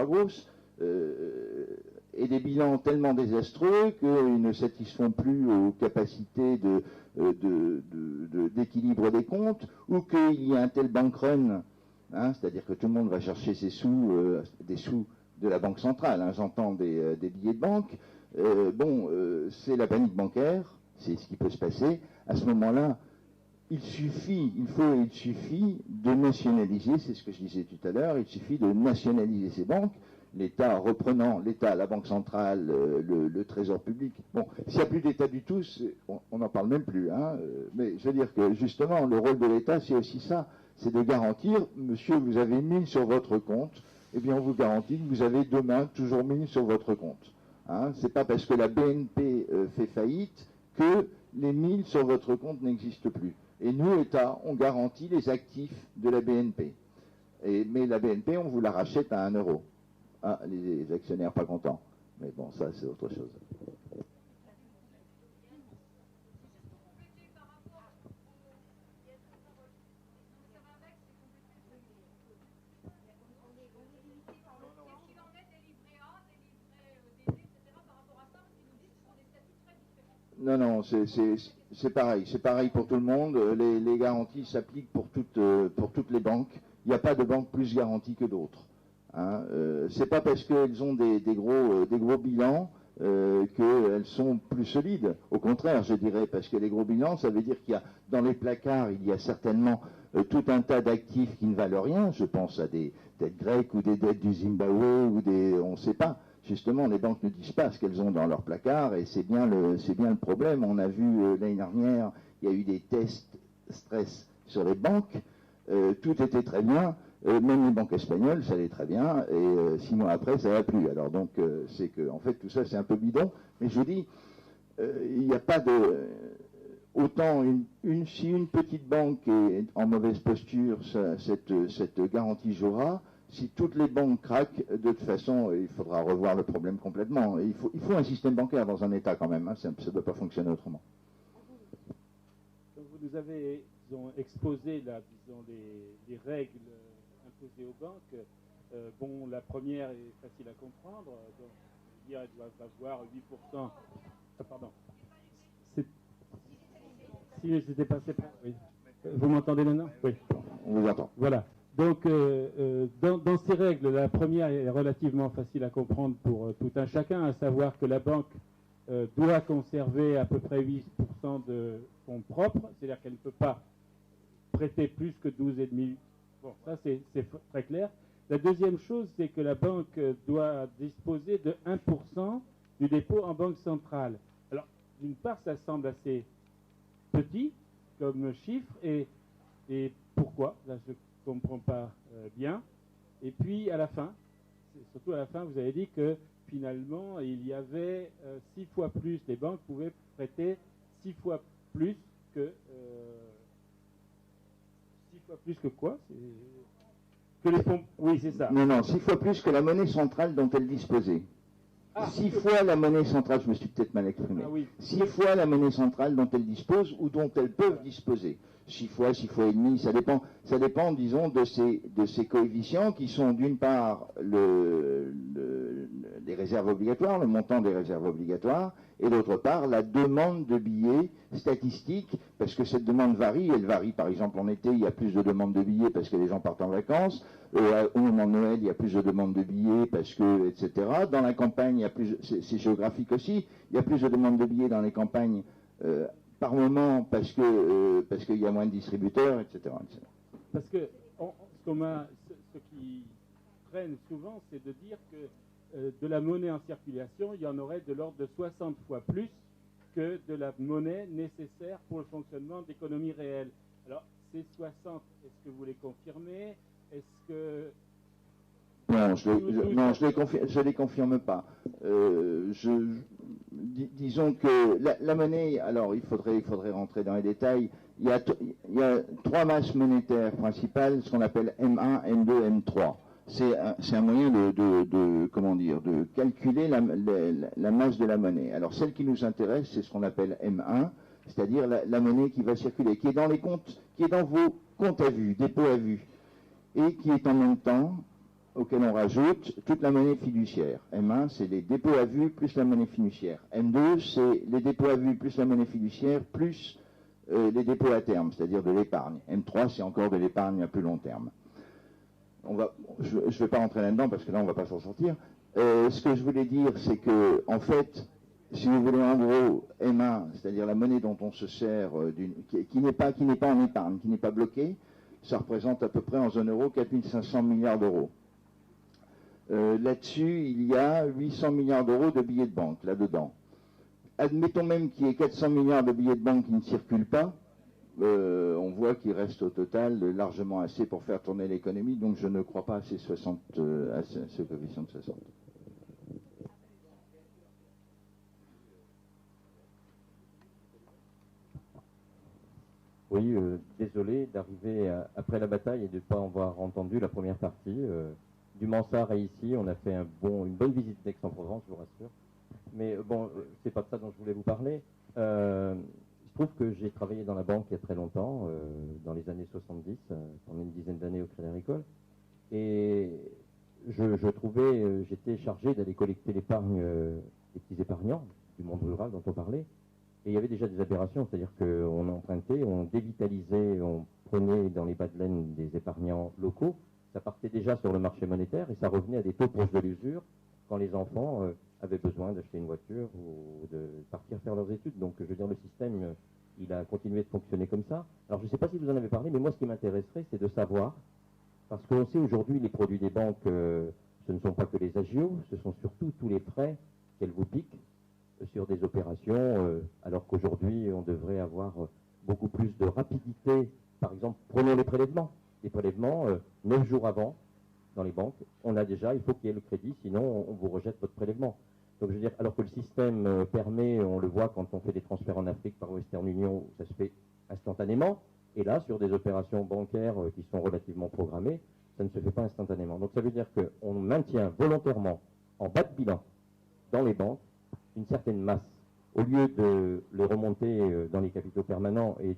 grosses, et des bilans tellement désastreux qu'ils ne satisfont plus aux capacités d'équilibre des comptes, ou qu'il y a un tel bank run, hein, c'est-à-dire que tout le monde va chercher ses sous, des sous de la banque centrale, hein, j'entends des billets de banque, c'est la panique bancaire, c'est ce qui peut se passer. À ce moment-là, il suffit de nationaliser, c'est ce que je disais tout à l'heure, il suffit de nationaliser ces banques, l'État reprenant, l'État, la Banque centrale, le Trésor public. Bon, s'il n'y a plus d'État du tout, on n'en parle même plus, hein, mais je veux dire que justement, le rôle de l'État, c'est aussi ça, c'est de garantir, monsieur, vous avez 1000 sur votre compte, eh bien on vous garantit que vous avez demain toujours 1000 sur votre compte. Hein, c'est pas parce que la BNP fait faillite que les 1000 sur votre compte n'existent plus. Et nous, État, on garantit les actifs de la BNP. Mais la BNP, on vous la rachète à 1 euro. Ah, les actionnaires pas contents. Mais bon, ça, c'est autre chose. Non, c'est pareil. C'est pareil pour tout le monde. Les garanties s'appliquent pour toutes les banques. Il n'y a pas de banque plus garantie que d'autres. Hein. C'est pas parce qu'elles ont des gros bilans qu'elles sont plus solides. Au contraire, je dirais, parce que les gros bilans, ça veut dire qu'il y a dans les placards, il y a certainement tout un tas d'actifs qui ne valent rien. Je pense à des dettes grecques ou des dettes du Zimbabwe ou on ne sait pas. Justement, les banques ne disent pas ce qu'elles ont dans leur placard, et c'est bien le problème. On a vu l'année dernière, il y a eu des tests stress sur les banques, tout était très bien, même les banques espagnoles, ça allait très bien, et 6 mois après, ça va plus. Alors donc, c'est que, en fait, tout ça, c'est un peu bidon, mais je vous dis, il n'y a pas de... Autant si une petite banque est en mauvaise posture, cette garantie jouera. Si toutes les banques craquent, de toute façon, il faudra revoir le problème complètement. Il faut un système bancaire dans un État quand même, hein, ça ne doit pas fonctionner autrement. Donc vous nous avez exposé là, disons, les règles imposées aux banques. La première est facile à comprendre. Donc, elles doivent avoir 8%. Ah, pardon. Si j'étais passé par... Oui. Vous m'entendez maintenant? Oui. on vous entend. Voilà. Donc, dans ces règles, la première est relativement facile à comprendre pour tout un chacun, à savoir que la banque doit conserver à peu près 8% de fonds propres, c'est-à-dire qu'elle ne peut pas prêter plus que 12,5%. Bon, ça c'est très clair. La deuxième chose, c'est que la banque doit disposer de 1% du dépôt en banque centrale. Alors, d'une part, ça semble assez petit comme chiffre, et pourquoi? Là, je ne comprends pas bien. Et puis, à la fin, surtout à la fin, vous avez dit que finalement, il y avait 6 fois plus, les banques pouvaient prêter 6 fois plus que... 6 fois plus que quoi? Que les fonds... Oui, c'est ça. Non, 6 fois plus que la monnaie centrale dont elle disposait. 6 fois la monnaie centrale, je me suis peut-être mal exprimé. Ah, oui. 6 fois la monnaie centrale dont elles disposent ou dont elles peuvent disposer. 6 fois et demi, ça dépend, disons, de ces coefficients qui sont d'une part les réserves obligatoires, le montant des réserves obligatoires, et d'autre part la demande de billets statistiques, parce que cette demande varie. Elle varie, par exemple, en été, il y a plus de demandes de billets parce que les gens partent en vacances. Au moment de Noël, il y a plus de demandes de billets parce que, etc. Dans la campagne, il y a plus, c'est géographique aussi, il y a plus de demandes de billets dans les campagnes par moment parce qu'il y a moins de distributeurs, etc. etc. Parce que ce qui traîne souvent, c'est de dire que de la monnaie en circulation, il y en aurait de l'ordre de 60 fois plus que de la monnaie nécessaire pour le fonctionnement d'économie réelle. Alors, ces 60, est-ce que vous les confirmez? Est-ce que... Non, je les confirme pas. Disons que la monnaie, alors il faudrait rentrer dans les détails. Il y a 3 masses monétaires principales, ce qu'on appelle M1, M2, M3. C'est un moyen de calculer la masse de la monnaie. Alors celle qui nous intéresse, c'est ce qu'on appelle M1, c'est-à-dire la monnaie qui va circuler, qui est dans les comptes, qui est dans vos comptes à vue, dépôts à vue, et qui est en même temps auquel on rajoute toute la monnaie fiduciaire. M1, c'est les dépôts à vue plus la monnaie fiduciaire. M2, c'est les dépôts à vue plus la monnaie fiduciaire plus les dépôts à terme, c'est-à-dire de l'épargne. M3, c'est encore de l'épargne à plus long terme. Je ne vais pas rentrer là-dedans parce que là, on ne va pas s'en sortir. Ce que je voulais dire, c'est que, en fait, si vous voulez, en gros, M1, c'est-à-dire la monnaie dont on se sert, qui n'est pas en épargne, qui n'est pas bloquée, ça représente à peu près en zone euro 4 500 milliards d'euros. Là-dessus, il y a 800 milliards d'euros de billets de banque, là-dedans. Admettons même qu'il y ait 400 milliards de billets de banque qui ne circulent pas, on voit qu'il reste au total largement assez pour faire tourner l'économie, donc je ne crois pas à ce coefficient de 60. Oui, désolé d'arriver après la bataille et de ne pas avoir entendu la première partie. Du Mansart à ici, on a fait une bonne visite d'Aix-en-Provence, je vous rassure. Mais bon, c'est pas de ça dont je voulais vous parler. Je trouve que j'ai travaillé dans la banque il y a très longtemps, dans les années 70, pendant une dizaine d'années au Crédit Agricole. Et j'étais chargé d'aller collecter l'épargne des petits épargnants du monde rural dont on parlait. Et il y avait déjà des aberrations, c'est-à-dire qu'on empruntait, on dévitalisait, on prenait dans les bas de laine des épargnants locaux. Ça partait déjà sur le marché monétaire et ça revenait à des taux proches de l'usure quand les enfants avaient besoin d'acheter une voiture ou de partir faire leurs études. Donc, je veux dire, le système, il a continué de fonctionner comme ça. Alors, je ne sais pas si vous en avez parlé, mais moi, ce qui m'intéresserait, c'est de savoir, parce qu'on sait aujourd'hui, les produits des banques, ce ne sont pas que les agios, ce sont surtout tous les frais qu'elles vous piquent sur des opérations, alors qu'aujourd'hui, on devrait avoir beaucoup plus de rapidité. Par exemple, prenons les prélèvements. Les prélèvements, 9 jours avant, dans les banques, il faut qu'il y ait le crédit, sinon on vous rejette votre prélèvement. Donc je veux dire, alors que le système permet, on le voit quand on fait des transferts en Afrique par Western Union, ça se fait instantanément, et là, sur des opérations bancaires qui sont relativement programmées, ça ne se fait pas instantanément. Donc ça veut dire qu'on maintient volontairement en bas de bilan dans les banques une certaine masse. Au lieu de les remonter dans les capitaux permanents et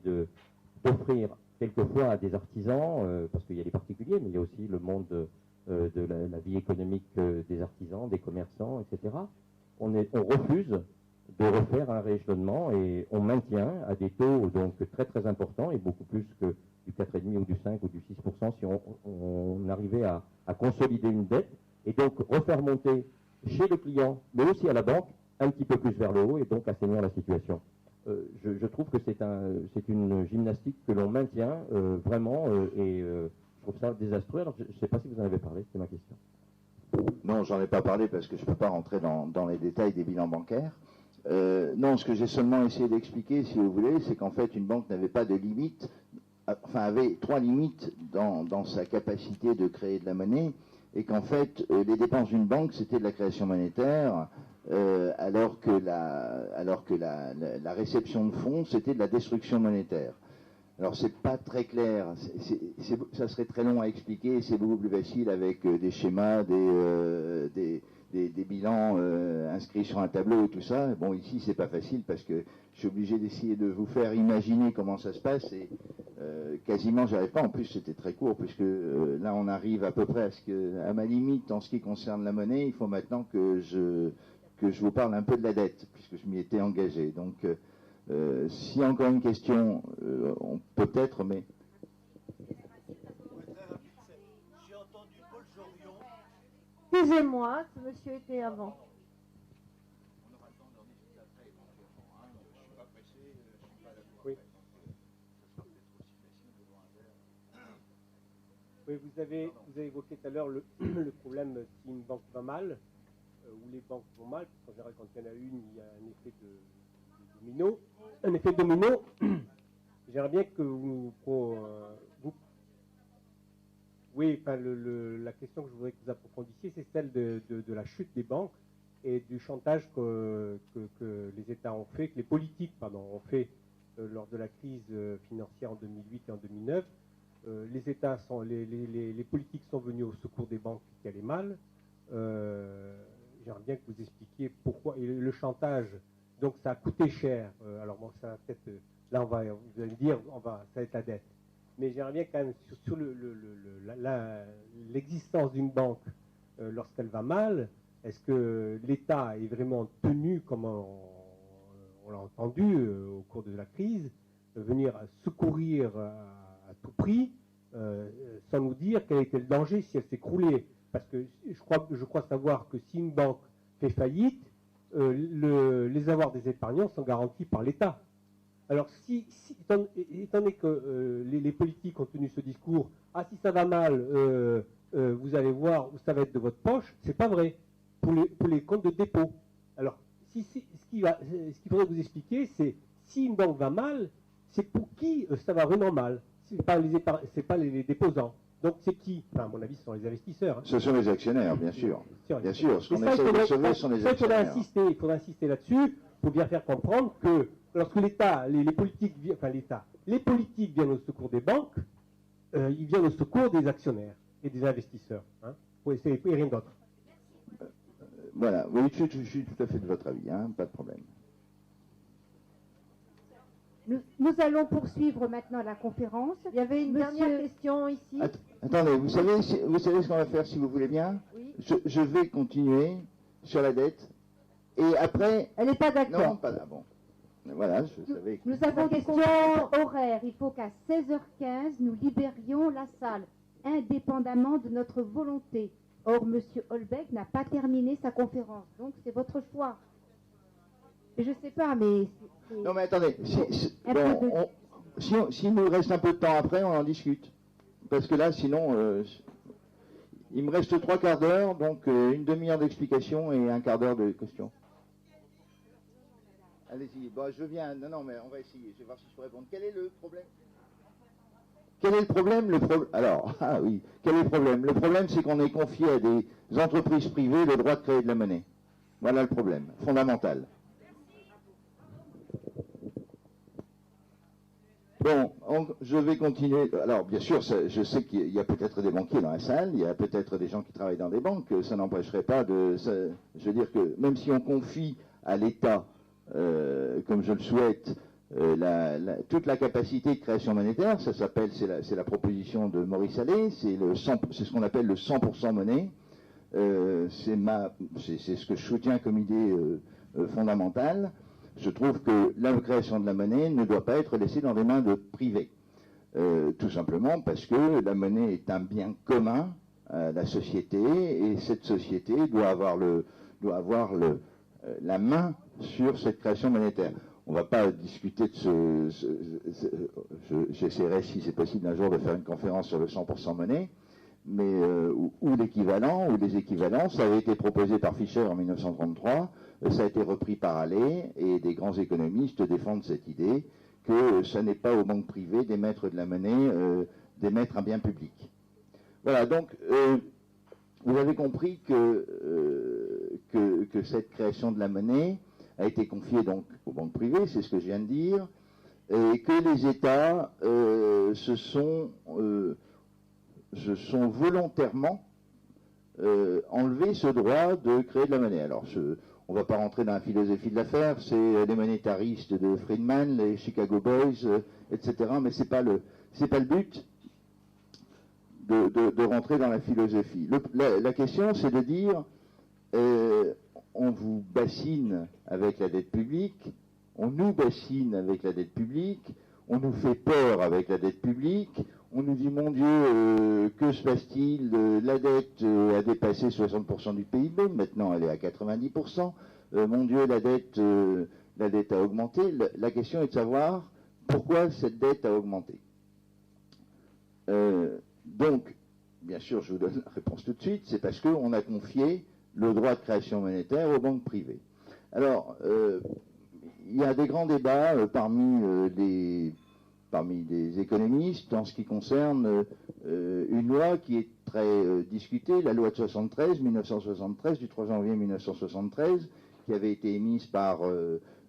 d'offrir quelquefois à des artisans, parce qu'il y a les particuliers, mais il y a aussi le monde de la vie économique des artisans, des commerçants, etc. On refuse de refaire un rééchelonnement et on maintient à des taux donc très très importants et beaucoup plus que du 4,5 ou du 5 ou du 6% si on arrivait à consolider une dette et donc refaire monter chez le client, mais aussi à la banque, un petit peu plus vers le haut et donc assainir la situation. Je trouve que c'est une gymnastique que l'on maintient vraiment et je trouve ça désastreux. Alors je ne sais pas si vous en avez parlé, c'est ma question. Non, j'en ai pas parlé parce que je ne peux pas rentrer dans les détails des bilans bancaires. Non, ce que j'ai seulement essayé d'expliquer, si vous voulez, c'est qu'en fait, une banque n'avait pas de limite, enfin avait 3 limites dans sa capacité de créer de la monnaie, et qu'en fait, les dépenses d'une banque, c'était de la création monétaire, alors que la réception de fonds, c'était de la destruction monétaire. Alors c'est pas très clair, ça serait très long à expliquer, c'est beaucoup plus facile avec des schémas, des bilans inscrits sur un tableau et tout ça. Bon, ici c'est pas facile parce que je suis obligé d'essayer de vous faire imaginer comment ça se passe et quasiment j'y arrive pas. En plus c'était très court puisque là on arrive à peu près à ma limite en ce qui concerne la monnaie. Il faut maintenant que je vous parle un peu de la dette puisque je m'y étais engagé. Donc s'il y a encore une question, on peut-être, mais... J'ai entendu Paul Jorion. Excusez-moi, ce monsieur était avant. On aura le temps d'en discuter après éventuellement. Hein. Je ne suis pas pressé, je ne suis pas là pour Oui. Ça sera peut-être aussi facile de boire un verre. Oui, vous avez évoqué tout à l'heure le problème si une banque va mal, ou les banques vont mal, parce qu'en général, quand il y en a une, il y a un effet de domino. Un effet domino. J'aimerais bien que vous oui, enfin, la question que je voudrais que vous approfondissiez, c'est celle de la chute des banques et du chantage que les États ont fait, que les politiques, ont fait lors de la crise financière en 2008 et en 2009. Les politiques sont venus au secours des banques qui allaient mal. J'aimerais bien que vous expliquiez pourquoi. Et le chantage, donc ça a coûté cher. Alors bon, ça va peut-être. Là, vous allez me dire, ça va être la dette. Mais j'aimerais bien quand même sur l'existence d'une banque lorsqu'elle va mal. Est-ce que l'État est vraiment tenu, comme on l'a entendu au cours de la crise, venir secourir à tout prix, sans nous dire quel était le danger si elle s'écroulait? Parce que je crois savoir que si une banque fait faillite, les avoirs des épargnants sont garantis par l'État. Alors, étant donné que les politiques ont tenu ce discours, si ça va mal, vous allez voir où ça va être de votre poche, c'est pas vrai. Pour les comptes de dépôt. Alors, ce qu'il faudrait vous expliquer, c'est si une banque va mal, c'est pour qui ça va vraiment mal. C'est pas les déposants. Donc c'est qui? Enfin, à mon avis, ce sont les investisseurs. Hein. Ce sont les actionnaires, bien sûr. Bien sûr, ce qu'on essaie de sauver sont les actionnaires. Il faudrait insister là-dessus pour bien faire comprendre que lorsque l'État, les politiques viennent au secours des banques, ils viennent au secours des actionnaires et des investisseurs. Hein, et rien d'autre. Voilà, oui, je suis tout à fait de votre avis, hein, pas de problème. Nous allons poursuivre maintenant la conférence. Il y avait une dernière question ici. Attendez, vous savez ce qu'on va faire si vous voulez bien? Oui. Je vais continuer sur la dette et après... Elle n'est pas d'accord. Non, pas là, bon. Voilà, je savais que... Nous avons des questions horaires. Il faut qu'à 16h15, nous libérions la salle, indépendamment de notre volonté. Or, M. Holbeck n'a pas terminé sa conférence. Donc, c'est votre choix. Je ne sais pas, mais... Non, mais attendez. S'il nous reste un peu de temps après, on en discute. Parce que là, sinon, il me reste 3 quarts d'heure, donc une demi-heure d'explication et un quart d'heure de questions. Allez-y. Bon, je viens. Non, mais on va essayer. Je vais voir si je peux répondre. Quel est le problème? Quel est le problème? Alors, oui. Quel est le problème? Le problème, c'est qu'on est confié à des entreprises privées le droit de créer de la monnaie. Voilà le problème, fondamental. Bon, je vais continuer. Alors, bien sûr, je sais qu'il y a peut-être des banquiers dans la salle, il y a peut-être des gens qui travaillent dans des banques, ça n'empêcherait pas de... je veux dire que même si on confie à l'État, comme je le souhaite, toute la capacité de création monétaire, c'est la proposition de Maurice Allais, c'est ce qu'on appelle le 100% monnaie. C'est ce que je soutiens comme idée fondamentale. Je trouve que la création de la monnaie ne doit pas être laissée dans des mains de privés. Tout simplement parce que la monnaie est un bien commun à la société et cette société doit avoir la main sur cette création monétaire. On ne va pas discuter de j'essaierai si c'est possible un jour de faire une conférence sur le 100% monnaie, mais ou l'équivalent, ou les équivalents. Ça avait été proposé par Fischer en 1933, ça a été repris par Allais, et des grands économistes défendent cette idée que ce n'est pas aux banques privées d'émettre de la monnaie, d'émettre un bien public. Voilà, donc vous avez compris que cette création de la monnaie a été confiée donc aux banques privées, c'est ce que je viens de dire, et que les États se sont volontairement enlevé ce droit de créer de la monnaie. Alors, on ne va pas rentrer dans la philosophie de l'affaire, c'est les monétaristes de Friedman, les Chicago Boys, etc. Mais c'est pas le but de rentrer dans la philosophie. La question, c'est de dire, on vous bassine avec la dette publique, on nous bassine avec la dette publique, on nous fait peur avec la dette publique, on nous dit, mon Dieu, que se passe-t-il? La dette a dépassé 60% du PIB, maintenant elle est à 90%. Mon Dieu, la dette a augmenté. La question est de savoir pourquoi cette dette a augmenté. Donc, bien sûr, je vous donne la réponse tout de suite, c'est parce qu'on a confié le droit de création monétaire aux banques privées. Alors, il y a des grands débats parmi les économistes en ce qui concerne une loi qui est très discutée, la loi de 1973, du 3 janvier 1973, qui avait été émise par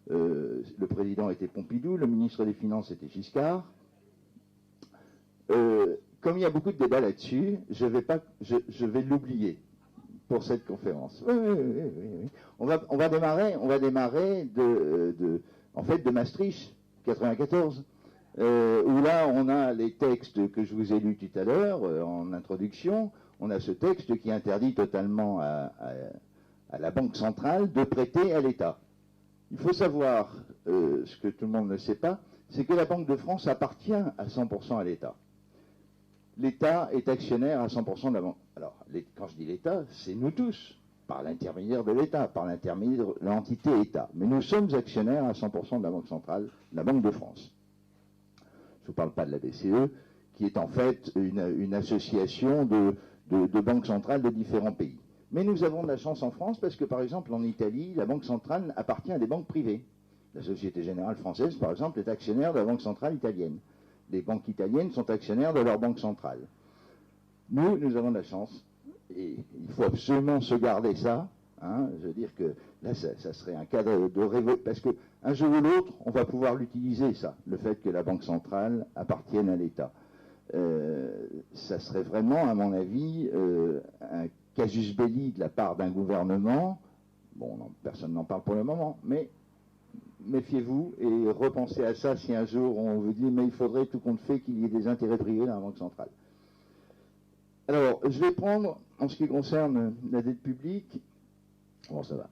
le président était Pompidou, le ministre des Finances était Giscard. Comme il y a beaucoup de débats là-dessus, je vais l'oublier pour cette conférence. Oui. On va démarrer de Maastricht, 94. Où là, on a les textes que je vous ai lus tout à l'heure, en introduction. On a ce texte qui interdit totalement à la Banque centrale de prêter à l'État. Il faut savoir, ce que tout le monde ne sait pas, c'est que la Banque de France appartient à 100% à l'État. L'État est actionnaire à 100% de la banque. Alors, quand je dis l'État, c'est nous tous, par l'intermédiaire de l'État, par l'intermédiaire de l'entité État. Mais nous sommes actionnaires à 100% de la Banque centrale, la Banque de France. Je ne vous parle pas de la BCE, qui est en fait une association de banques centrales de différents pays. Mais nous avons de la chance en France parce que, par exemple, en Italie, la Banque centrale appartient à des banques privées. La Société Générale Française, par exemple, est actionnaire de la Banque centrale italienne. Les banques italiennes sont actionnaires de leur banque centrale. Nous avons de la chance, et il faut absolument se garder ça. Hein, je veux dire que là, ça serait un cas de révolte, parce qu'un jour ou l'autre, on va pouvoir l'utiliser, ça, le fait que la Banque centrale appartienne à l'État. Ça serait vraiment, à mon avis, un casus belli de la part d'un gouvernement. Bon, non, personne n'en parle pour le moment, mais méfiez-vous et repensez à ça si un jour on vous dit mais il faudrait tout compte fait qu'il y ait des intérêts privés dans la Banque centrale. Alors, je vais prendre, en ce qui concerne la dette publique, bon ça va,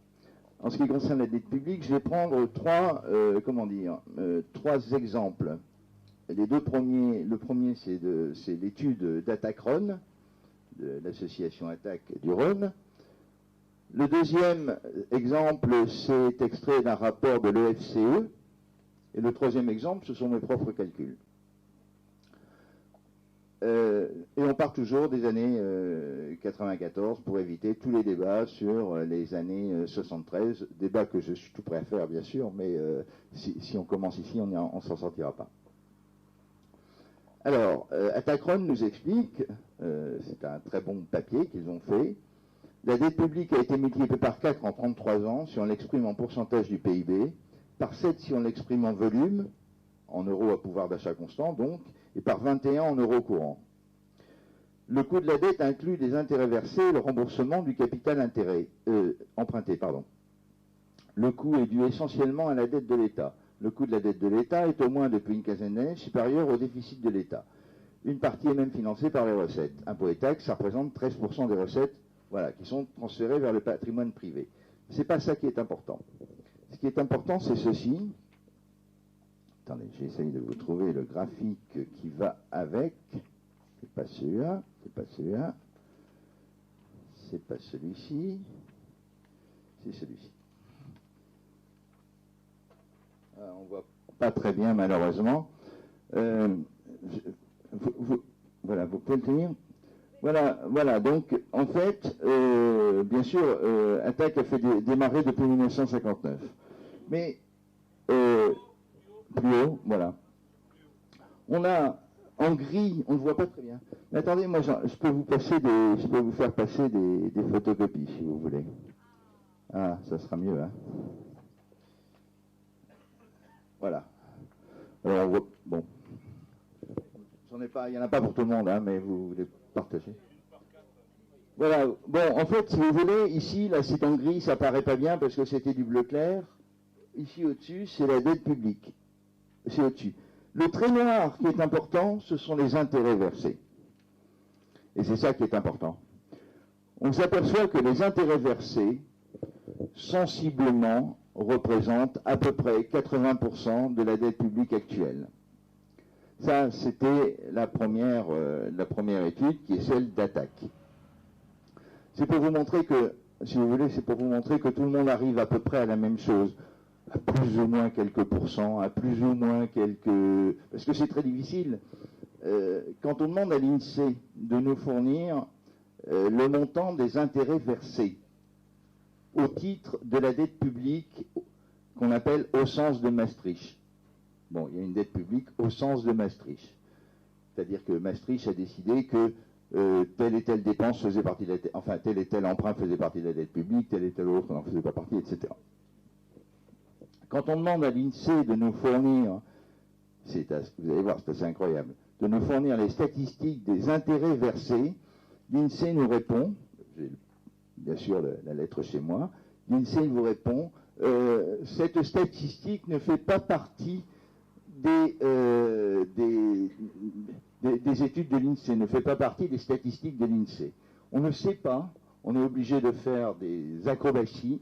en ce qui concerne la dette publique, je vais prendre trois exemples. Les deux premiers, le premier c'est l'étude d'Atacron, de l'association Attac du Rhône. Le deuxième exemple, c'est extrait d'un rapport de l'OFCE. Et le troisième exemple, ce sont mes propres calculs. Et on part toujours des années 94 pour éviter tous les débats sur les années 73. Débats que je suis tout prêt à faire, bien sûr, mais si on commence ici, on ne s'en sortira pas. Alors, Atacron nous explique, c'est un très bon papier qu'ils ont fait, la dette publique a été multipliée par 4 en 33 ans si on l'exprime en pourcentage du PIB, par 7 si on l'exprime en volume, en euros à pouvoir d'achat constant donc, et par 21 en euros courants. Le coût de la dette inclut les intérêts versés et le remboursement du capital emprunté. Le coût est dû essentiellement à la dette de l'État. Le coût de la dette de l'État est au moins depuis une quinzaine d'années supérieur au déficit de l'État. Une partie est même financée par les recettes. Impôts et taxes, ça représente 13% des recettes qui sont transférées vers le patrimoine privé. Ce n'est pas ça qui est important. Ce qui est important, c'est ceci. Attendez, j'essaye de vous trouver le graphique qui va avec. C'est pas celui-là, c'est pas celui-là. C'est pas celui-ci. C'est celui-ci. On voit pas très bien, malheureusement. Voilà, vous pouvez le tenir. Voilà, donc, en fait, bien sûr, Attac a fait démarrer depuis 1959. Mais, plus haut, voilà. On a, en gris, on ne voit pas très bien. Mais attendez, moi, je peux vous faire passer des photocopies, si vous voulez. Ah, ça sera mieux, hein. Voilà. Alors, on voit, bon. Il n'y en a pas pour tout le monde, hein, mais vous les partagez. Voilà. Bon, en fait, si vous voulez, ici, là, c'est en gris, ça paraît pas bien parce que c'était du bleu clair. Ici, au-dessus, c'est la dette publique. C'est au-dessus. Le trait noir qui est important, ce sont les intérêts versés. Et c'est ça qui est important. On s'aperçoit que les intérêts versés, sensiblement, représentent à peu près 80% de la dette publique actuelle. Ça, c'était la première étude, qui est celle d'Attac. C'est pour vous montrer que, si vous voulez, c'est pour vous montrer que tout le monde arrive à peu près à la même chose, à plus ou moins quelques pourcents, à plus ou moins quelques... Parce que c'est très difficile. Quand on demande à l'INSEE de nous fournir le montant des intérêts versés au titre de la dette publique qu'on appelle au sens de Maastricht. Bon, il y a une dette publique au sens de Maastricht. C'est-à-dire que Maastricht a décidé que telle et telle dépense faisait partie de la dette, enfin tel et tel emprunt faisait partie de la dette publique, tel et tel autre n'en faisait pas partie, etc. Quand on demande à l'INSEE de nous fournir, vous allez voir, c'est assez incroyable, de nous fournir les statistiques des intérêts versés, l'INSEE nous répond, j'ai bien sûr la lettre chez moi, l'INSEE vous répond, cette statistique ne fait pas partie des études de l'INSEE, ne fait pas partie des statistiques de l'INSEE. On ne sait pas, on est obligé de faire des acrobaties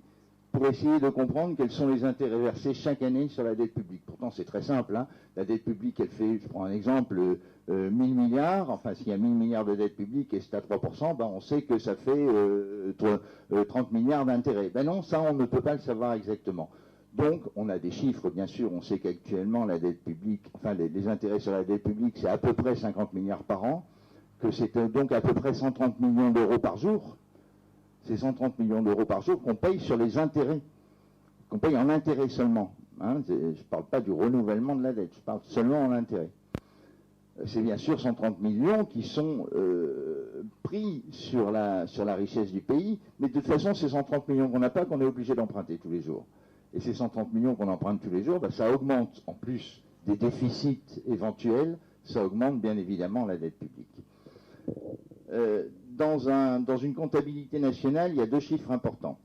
pour essayer de comprendre quels sont les intérêts versés chaque année sur la dette publique. Pourtant, c'est très simple, hein. La dette publique, elle fait, je prends un exemple, 1000 milliards, enfin, s'il y a 1000 milliards de dette publique et c'est à 3%, ben, on sait que ça fait 30 milliards d'intérêts. Ben non, ça, on ne peut pas le savoir exactement. Donc, on a des chiffres, bien sûr, on sait qu'actuellement, la dette publique, enfin, les intérêts sur la dette publique, c'est à peu près 50 milliards par an, que c'est donc à peu près 130 millions d'euros par jour. C'est 130 millions d'euros par jour qu'on paye sur les intérêts, qu'on paye en intérêts seulement. Hein, je ne parle pas du renouvellement de la dette, je parle seulement en intérêts. C'est bien sûr 130 millions qui sont pris sur la richesse du pays, mais de toute façon, c'est 130 millions qu'on n'a pas, qu'on est obligé d'emprunter tous les jours. Et ces 130 millions qu'on emprunte tous les jours, ben, ça augmente, en plus des déficits éventuels, ça augmente bien évidemment la dette publique. Dans une comptabilité nationale, il y a deux chiffres importants.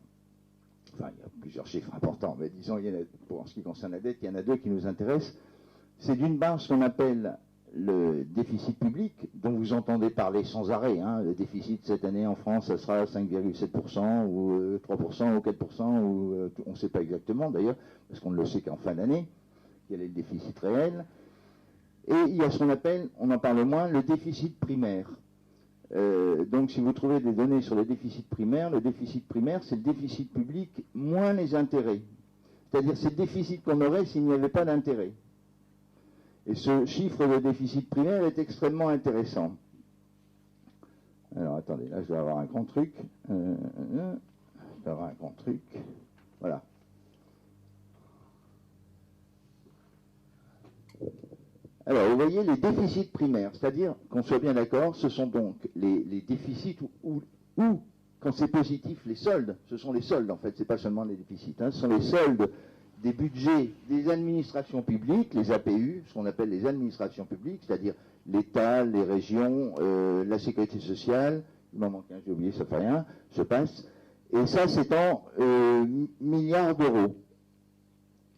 Enfin, il y a plusieurs chiffres importants, mais disons, pour ce qui concerne la dette, il y en a deux qui nous intéressent. C'est d'une part ce qu'on appelle le déficit public, dont vous entendez parler sans arrêt. Hein. Le déficit cette année en France, ça sera 5,7% ou 3% ou 4%, ou on ne sait pas exactement d'ailleurs, parce qu'on ne le sait qu'en fin d'année, quel est le déficit réel. Et il y a ce qu'on appelle, on en parle moins, le déficit primaire. Donc si vous trouvez des données sur le déficit primaire, c'est le déficit public moins les intérêts. C'est-à-dire c'est le déficit qu'on aurait s'il n'y avait pas d'intérêt. Et ce chiffre de déficit primaire est extrêmement intéressant. Alors attendez, là je dois avoir un grand truc. Voilà. Alors, vous voyez les déficits primaires, c'est-à-dire, qu'on soit bien d'accord, ce sont donc les déficits ou quand c'est positif, les soldes. Ce sont les soldes, en fait, c'est pas seulement les déficits. Hein, ce sont les soldes des budgets des administrations publiques, les APU, ce qu'on appelle les administrations publiques, c'est-à-dire l'État, les régions, la sécurité sociale. Il m'en manque un, j'ai oublié, ça fait rien, je passe. Et ça, c'est en milliards d'euros.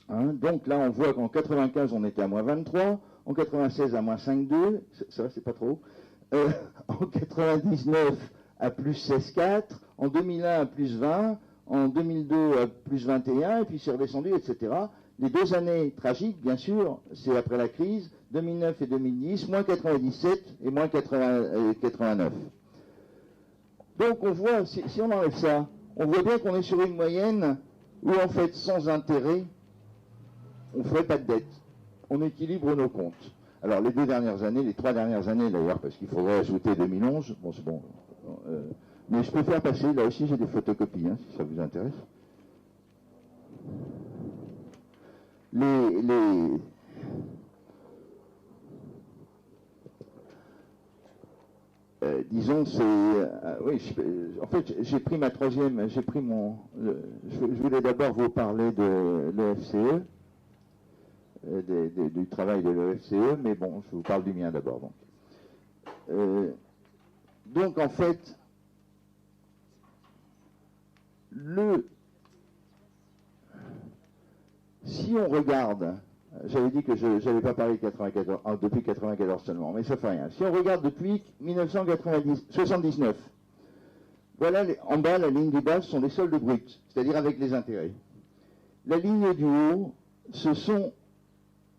Hein, donc là, on voit qu'en 95, on était à moins 23. En 96 à moins 5,2, ça c'est pas trop. En 99 à plus 16,4, en 2001 à plus 20, En 2002, à plus 21, et puis c'est redescendu, etc. Les 2 années tragiques, bien sûr, c'est après la crise, 2009 et 2010, moins 97 et moins 89. Donc on voit, si on enlève ça, on voit bien qu'on est sur une moyenne où en fait, sans intérêt, on ne ferait pas de dette. On équilibre nos comptes. Alors les 2 dernières années, les 3 dernières années d'ailleurs, parce qu'il faudrait ajouter 2011, bon c'est bon. Mais je peux faire passer, là aussi j'ai des photocopies, hein, si ça vous intéresse. Disons, c'est... oui, en fait, j'ai pris ma 3e, j'ai pris mon... je voulais d'abord vous parler de l'EFCE, du travail de l'EFCE, mais bon, je vous parle du mien d'abord. Donc, en fait, si on regarde, j'avais dit que je n'avais pas parlé de 94, depuis 94 seulement, mais ça fait rien. Si on regarde depuis 1979, voilà, en bas, la ligne du bas, ce sont les soldes bruts, c'est-à-dire avec les intérêts. La ligne du haut, ce sont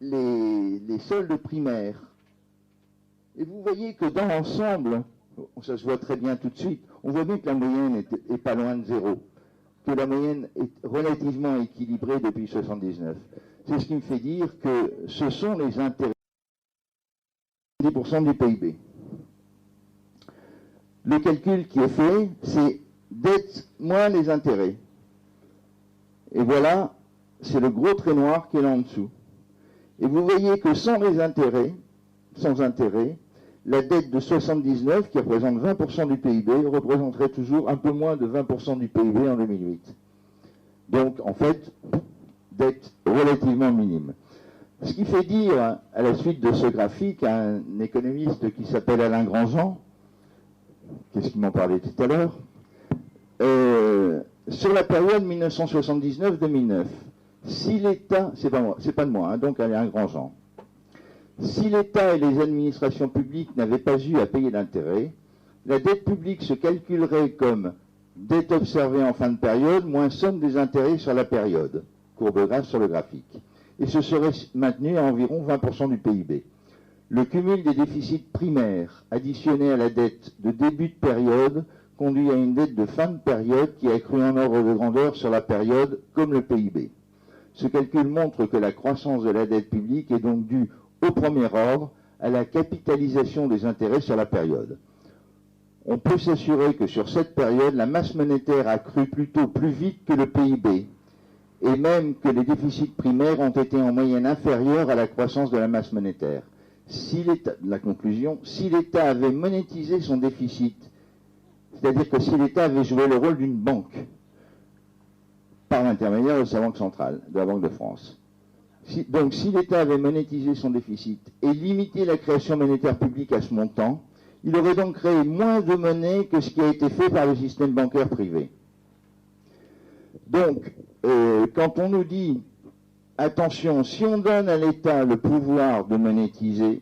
les soldes primaires. Et vous voyez que dans l'ensemble, ça se voit très bien tout de suite, on voit bien que la moyenne est pas loin de 0, que la moyenne est relativement équilibrée depuis 1979. C'est ce qui me fait dire que ce sont les intérêts 10% du PIB. Le calcul qui est fait, c'est dette moins les intérêts. Et voilà, c'est le gros trait noir qui est là en dessous. Et vous voyez que sans les intérêts, sans intérêt, la dette de 79, qui représente 20% du PIB, représenterait toujours un peu moins de 20% du PIB en 2008. Donc, en fait, dette relativement minime. Ce qui fait dire, à la suite de ce graphique, à un économiste qui s'appelle Alain Grandjean, qu'est-ce qu'il m'en parlait tout à l'heure, sur la période 1979-2009, si l'État, c'est pas de moi, hein, donc Alain Grandjean, si l'État et les administrations publiques n'avaient pas eu à payer d'intérêt, la dette publique se calculerait comme dette observée en fin de période moins somme des intérêts sur la période, courbe grasse sur le graphique, et ce serait maintenu à environ 20% du PIB. Le cumul des déficits primaires additionnés à la dette de début de période conduit à une dette de fin de période qui a cru en ordre de grandeur sur la période comme le PIB. Ce calcul montre que la croissance de la dette publique est donc due au premier ordre à la capitalisation des intérêts sur la période. On peut s'assurer que sur cette période, la masse monétaire a cru plutôt plus vite que le PIB, et même que les déficits primaires ont été en moyenne inférieurs à la croissance de la masse monétaire. La conclusion, si l'État avait monétisé son déficit, c'est-à-dire que si l'État avait joué le rôle d'une banque, par l'intermédiaire de sa banque centrale, de la Banque de France, donc si l'État avait monétisé son déficit et limité la création monétaire publique à ce montant, il aurait donc créé moins de monnaie que ce qui a été fait par le système bancaire privé. Donc, quand on nous dit, attention, si on donne à l'État le pouvoir de monétiser,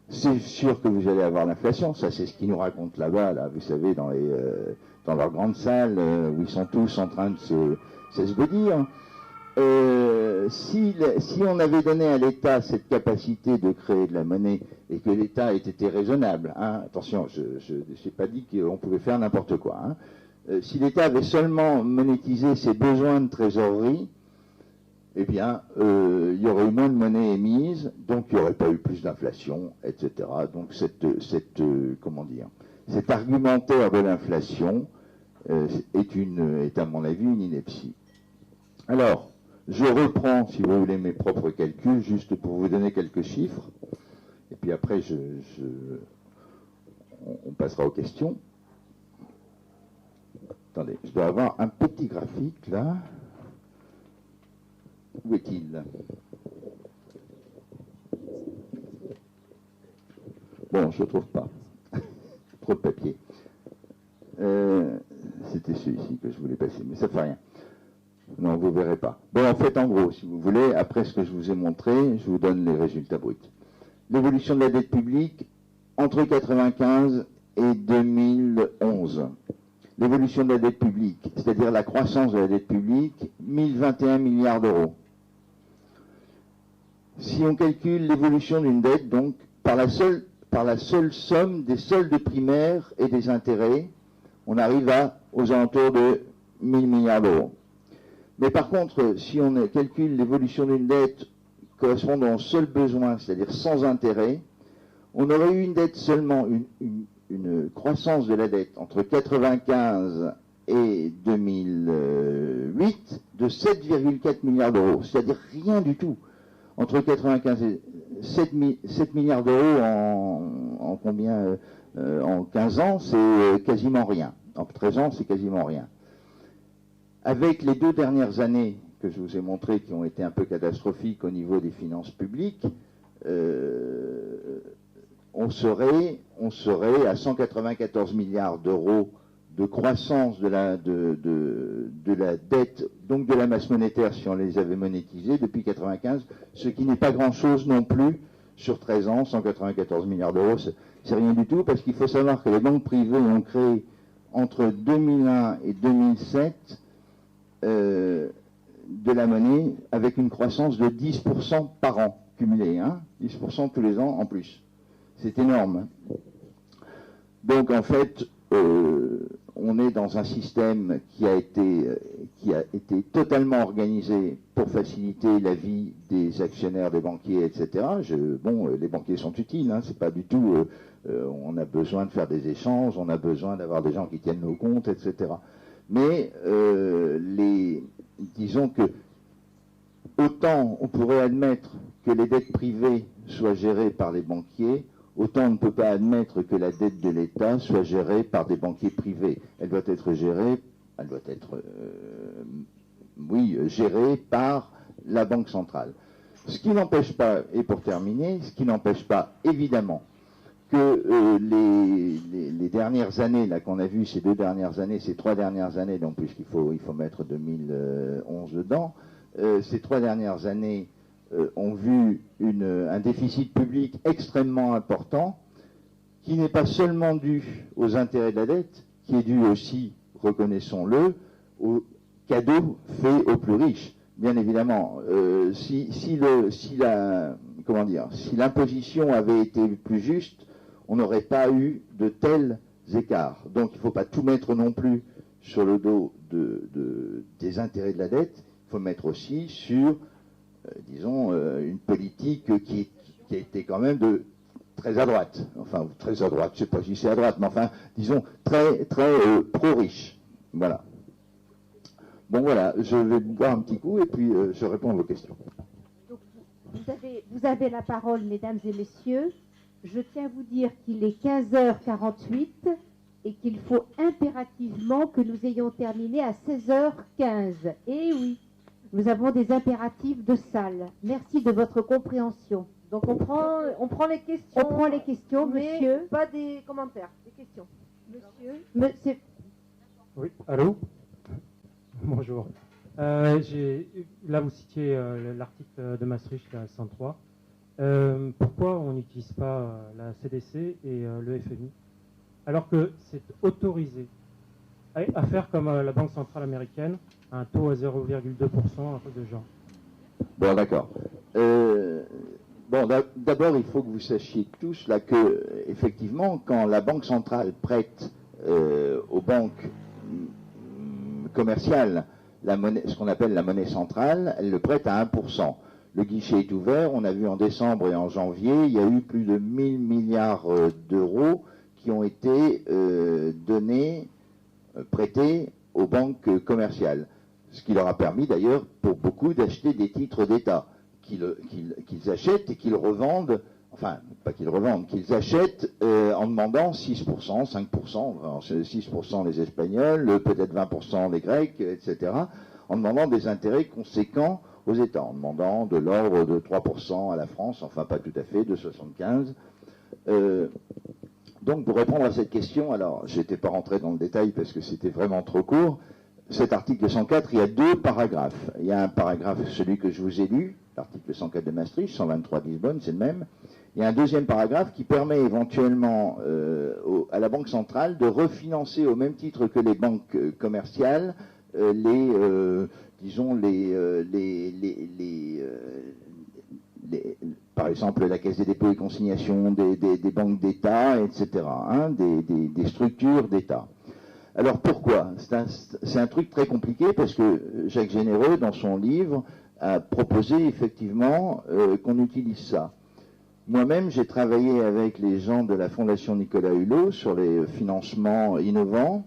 c'est sûr que vous allez avoir l'inflation. Ça, c'est ce qu'ils nous racontent là-bas, là, vous savez, dans leur grande salle, où ils sont tous en train de s'esbaudir. Si on avait donné à l'État cette capacité de créer de la monnaie et que l'État ait été raisonnable, hein, attention, je n'ai pas dit qu'on pouvait faire n'importe quoi, hein, si l'État avait seulement monétisé ses besoins de trésorerie, eh bien, il y aurait eu moins de monnaie émise, donc il n'y aurait pas eu plus d'inflation, etc. Donc comment dire, cet argumentaire de l'inflation est à mon avis une ineptie. Alors, je reprends, si vous voulez, mes propres calculs, juste pour vous donner quelques chiffres, et puis après, on passera aux questions. Attendez, je dois avoir un petit graphique, là. Où est-il? Bon, je ne le trouve pas. Trop de papier. C'était celui-ci que je voulais passer, mais ça ne fait rien. Non, vous ne verrez pas. Bon, en fait, en gros, si vous voulez, après ce que je vous ai montré, je vous donne les résultats bruts. L'évolution de la dette publique entre 1995 et 2011. l'évolution de la dette publique, c'est-à-dire la croissance de la dette publique, 1021 milliards d'euros. Si on calcule l'évolution d'une dette, donc, par la seule somme des soldes primaires et des intérêts, on arrive aux alentours de 1000 milliards d'euros. Mais par contre, si on calcule l'évolution d'une dette correspondant aux seuls besoins, c'est-à-dire sans intérêt, on aurait eu une dette seulement, une croissance de la dette entre 1995 et 2008 de 7,4 milliards d'euros, c'est-à-dire rien du tout. Entre 1995 et 7 milliards d'euros en combien en 15 ans, c'est quasiment rien. En 13 ans, c'est quasiment rien. Avec les 2 dernières années que je vous ai montrées qui ont été un peu catastrophiques au niveau des finances publiques, on serait à 194 milliards d'euros de croissance de la dette, donc de la masse monétaire si on les avait monétisés depuis 1995, ce qui n'est pas grand-chose non plus sur 13 ans, 194 milliards d'euros, c'est rien du tout, parce qu'il faut savoir que les banques privées ont créé entre 2001 et 2007 de la monnaie avec une croissance de 10% par an cumulé, 10% tous les ans en plus. C'est énorme. Donc en fait, on est dans un système qui a été totalement organisé pour faciliter la vie des actionnaires, des banquiers, etc. Les banquiers sont utiles, c'est pas du tout. On a besoin de faire des échanges, on a besoin d'avoir des gens qui tiennent nos comptes, etc. Mais disons que autant on pourrait admettre que les dettes privées soient gérées par les banquiers, autant on ne peut pas admettre que la dette de l'État soit gérée par des banquiers privés. Elle doit être gérée par la Banque centrale. Ce qui n'empêche pas, et pour terminer, ce qui n'empêche pas évidemment que les dernières années, là qu'on a vu ces 2 dernières années, ces 3 dernières années, donc puisqu'il faut mettre 2011 dedans, ces 3 dernières années ont vu un déficit public extrêmement important, qui n'est pas seulement dû aux intérêts de la dette, qui est dû aussi, reconnaissons-le, aux cadeaux faits aux plus riches. Bien évidemment, si l'imposition avait été plus juste, on n'aurait pas eu de tels écarts. Donc il ne faut pas tout mettre non plus sur le dos des intérêts de la dette, il faut mettre aussi sur une politique qui a été quand même très à droite. Enfin, très à droite, je ne sais pas si c'est à droite, mais enfin, disons, très pro-riche. Voilà. Bon, voilà, je vais boire un petit coup et puis je réponds à vos questions. Donc, vous avez la parole, mesdames et messieurs. Je tiens à vous dire qu'il est 15h48 et qu'il faut impérativement que nous ayons terminé à 16h15. Eh oui, nous avons des impératifs de salle. Merci de votre compréhension. Donc on prend les questions. On prend les questions, mais monsieur. Pas des commentaires, des questions. Monsieur. Oui, allô. Bonjour. Là, vous citiez l'article de Maastricht, la 103. Pourquoi on n'utilise pas la CDC et le FMI alors que c'est autorisé à faire comme la Banque centrale américaine, un taux à 0,2%, un truc de genre? Bon, d'accord. D'abord, il faut que vous sachiez tous là que, effectivement, quand la Banque centrale prête aux banques commerciales ce qu'on appelle la monnaie centrale, elle le prête à 1%. Le guichet est ouvert. On a vu en décembre et en janvier, il y a eu plus de 1000 milliards d'euros qui ont été prêtés aux banques commerciales. Ce qui leur a permis d'ailleurs pour beaucoup d'acheter des titres d'État qu'ils achètent et qu'ils revendent, enfin pas qu'ils revendent, qu'ils achètent en demandant 6%, 5%, alors 6% les Espagnols, peut-être 20% les Grecs, etc., en demandant des intérêts conséquents aux États, en demandant de l'ordre de 3% à la France, enfin pas tout à fait, de 75%. Donc pour répondre à cette question, alors je n'étais pas rentré dans le détail parce que c'était vraiment trop court, cet article 104, il y a 2 paragraphes. Il y a un paragraphe, celui que je vous ai lu, l'article 104 de Maastricht, 123 de Lisbonne, c'est le même. Il y a un deuxième paragraphe qui permet éventuellement à la Banque centrale de refinancer au même titre que les banques commerciales par exemple la Caisse des dépôts et consignations, des banques d'État, etc., hein, des structures d'État. Alors pourquoi? C'est un truc très compliqué parce que Jacques Généreux, dans son livre, a proposé effectivement qu'on utilise ça. Moi-même, j'ai travaillé avec les gens de la Fondation Nicolas Hulot sur les financements innovants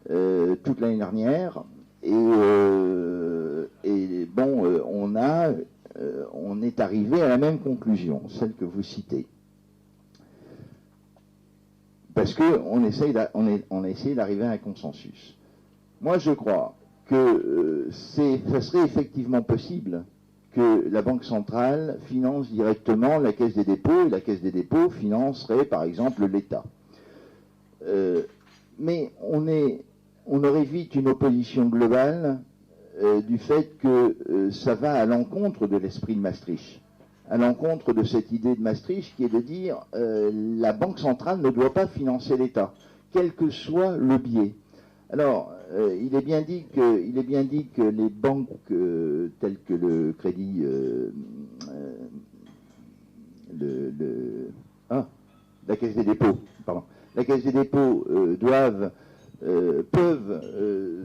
toute l'année dernière. Et bon, on est arrivé à la même conclusion, celle que vous citez. Parce qu'on on a essayé d'arriver à un consensus. Moi, je crois que ça serait effectivement possible que la Banque centrale finance directement la Caisse des dépôts, et la Caisse des dépôts financerait par exemple l'État. Mais on aurait vite une opposition globale du fait que ça va à l'encontre de l'esprit de Maastricht, à l'encontre de cette idée de Maastricht qui est de dire la Banque centrale ne doit pas financer l'État, quel que soit le biais. Alors, il est bien dit que les banques telles que le crédit, la Caisse des dépôts, pardon, la Caisse des dépôts peuvent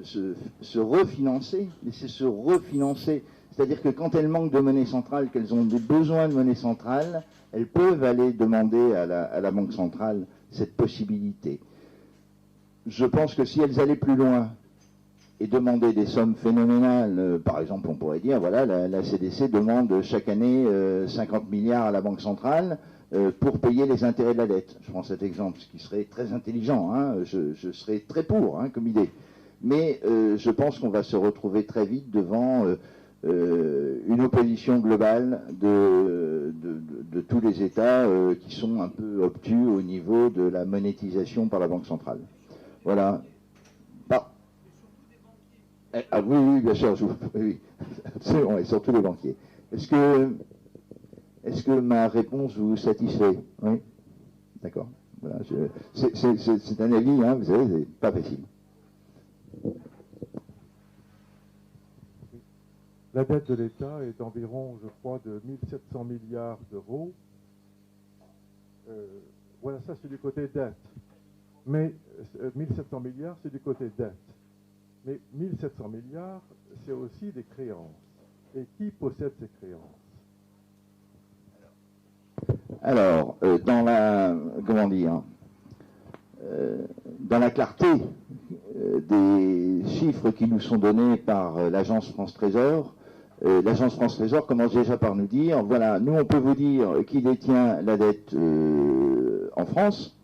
se refinancer, laisser se refinancer. C'est-à-dire que quand elles manquent de monnaie centrale, qu'elles ont des besoins de monnaie centrale, elles peuvent aller demander à la Banque centrale cette possibilité. Je pense que si elles allaient plus loin et demandaient des sommes phénoménales, par exemple, on pourrait dire, voilà, la CDC demande chaque année 50 milliards à la Banque centrale pour payer les intérêts de la dette. Je prends cet exemple, ce qui serait très intelligent, hein, je serais très pour, hein, comme idée. Mais je pense qu'on va se retrouver très vite devant une opposition globale de tous les États qui sont un peu obtus au niveau de la monétisation par la Banque centrale. Voilà. Oui, oui, bien sûr, oui, absolument, et surtout les banquiers. Est-ce que ma réponse vous satisfait? Oui. D'accord. Voilà, c'est un avis, hein, vous savez, c'est pas facile. La dette de l'État est d'environ, je crois, de 1700 milliards d'euros. Voilà, ça c'est du côté dette. Mais 1700 milliards, c'est du côté dette. Mais 1700 milliards, c'est aussi des créances. Et qui possède ces créances? Alors, dans la clarté des chiffres qui nous sont donnés par l'agence France Trésor, l'agence France Trésor commence déjà par nous dire, voilà, nous on peut vous dire qui détient la dette en France,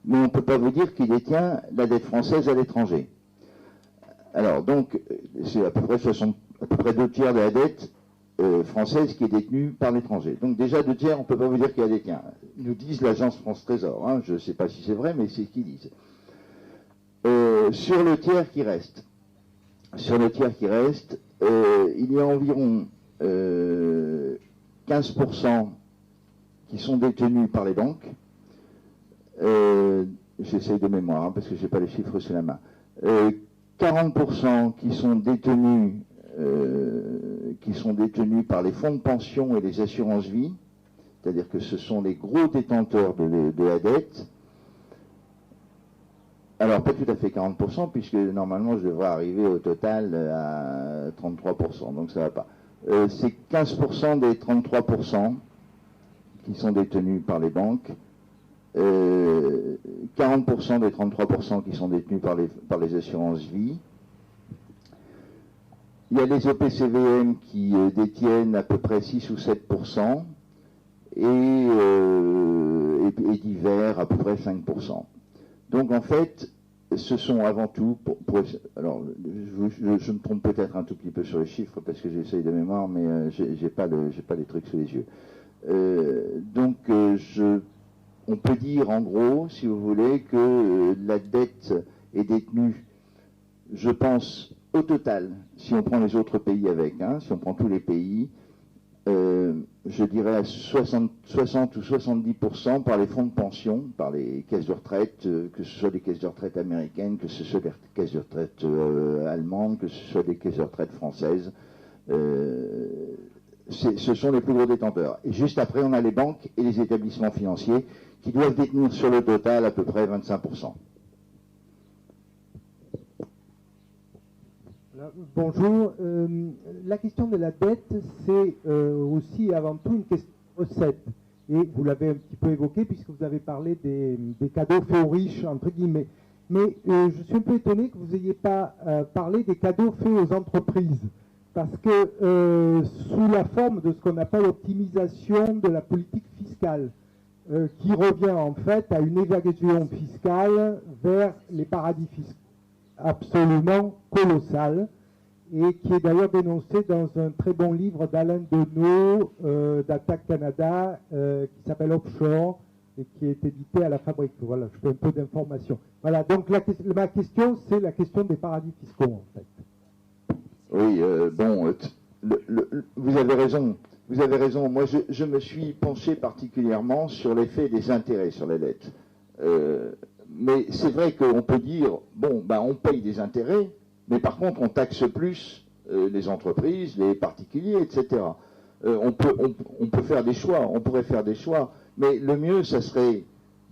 mais on ne peut pas vous dire qui détient la dette française à l'étranger. Alors donc, c'est à peu près 2 tiers de la dette française qui est détenue par l'étranger. Donc déjà 2 tiers, on ne peut pas vous dire qui la détient. Nous disent l'agence France Trésor, hein, je ne sais pas si c'est vrai, mais c'est ce qu'ils disent. Sur le tiers qui reste, il y a environ 15% qui sont détenus par les banques. J'essaye de mémoire, hein, parce que je n'ai pas les chiffres sous la main. 40% qui sont détenus par les fonds de pension et les assurances vie, c'est-à-dire que ce sont les gros détenteurs de la dette. Alors, pas tout à fait 40%, puisque normalement, je devrais arriver au total à 33%, donc ça ne va pas. C'est 15% des 33% qui sont détenus par les banques, 40% des 33% qui sont détenus par les assurances vie. Il y a les OPCVM qui détiennent à peu près 6 ou 7%, et divers à peu près 5%. Donc en fait, ce sont avant tout, alors je me trompe peut-être un tout petit peu sur les chiffres parce que j'essaye de mémoire, mais j'ai pas les trucs sous les yeux. Donc on peut dire en gros, si vous voulez, que la dette est détenue, je pense, au total, si on prend les autres pays avec, hein, si on prend tous les pays, je dirais à 60 ou 70% par les fonds de pension, par les caisses de retraite, que ce soit des caisses de retraite américaines, que ce soit des caisses de retraite allemandes, que ce soit des caisses de retraite françaises. Ce sont les plus gros détenteurs. Et juste après, on a les banques et les établissements financiers qui doivent détenir sur le total à peu près 25%. Bonjour. La question de la dette, c'est aussi avant tout une question de recette. Et vous l'avez un petit peu évoqué puisque vous avez parlé des cadeaux faits aux riches, entre guillemets. Mais je suis un peu étonné que vous n'ayez pas parlé des cadeaux faits aux entreprises. Parce que sous la forme de ce qu'on appelle l'optimisation de la politique fiscale, qui revient en fait à une évasion fiscale vers les paradis fiscaux absolument colossal, et qui est d'ailleurs dénoncé dans un très bon livre d'Alain Deneau d'Attaque Canada qui s'appelle Offshore et qui est édité à la Fabrique. Voilà, je fais un peu d'informations. Voilà, donc ma question, c'est la question des paradis fiscaux en fait. Oui, vous avez raison. Vous avez raison. Moi, je me suis penché particulièrement sur l'effet des intérêts sur la dette. Mais c'est vrai qu'on peut dire, bon, ben, on paye des intérêts, mais par contre, on taxe plus les entreprises, les particuliers, etc. On peut faire des choix, on pourrait faire des choix, mais le mieux, ça serait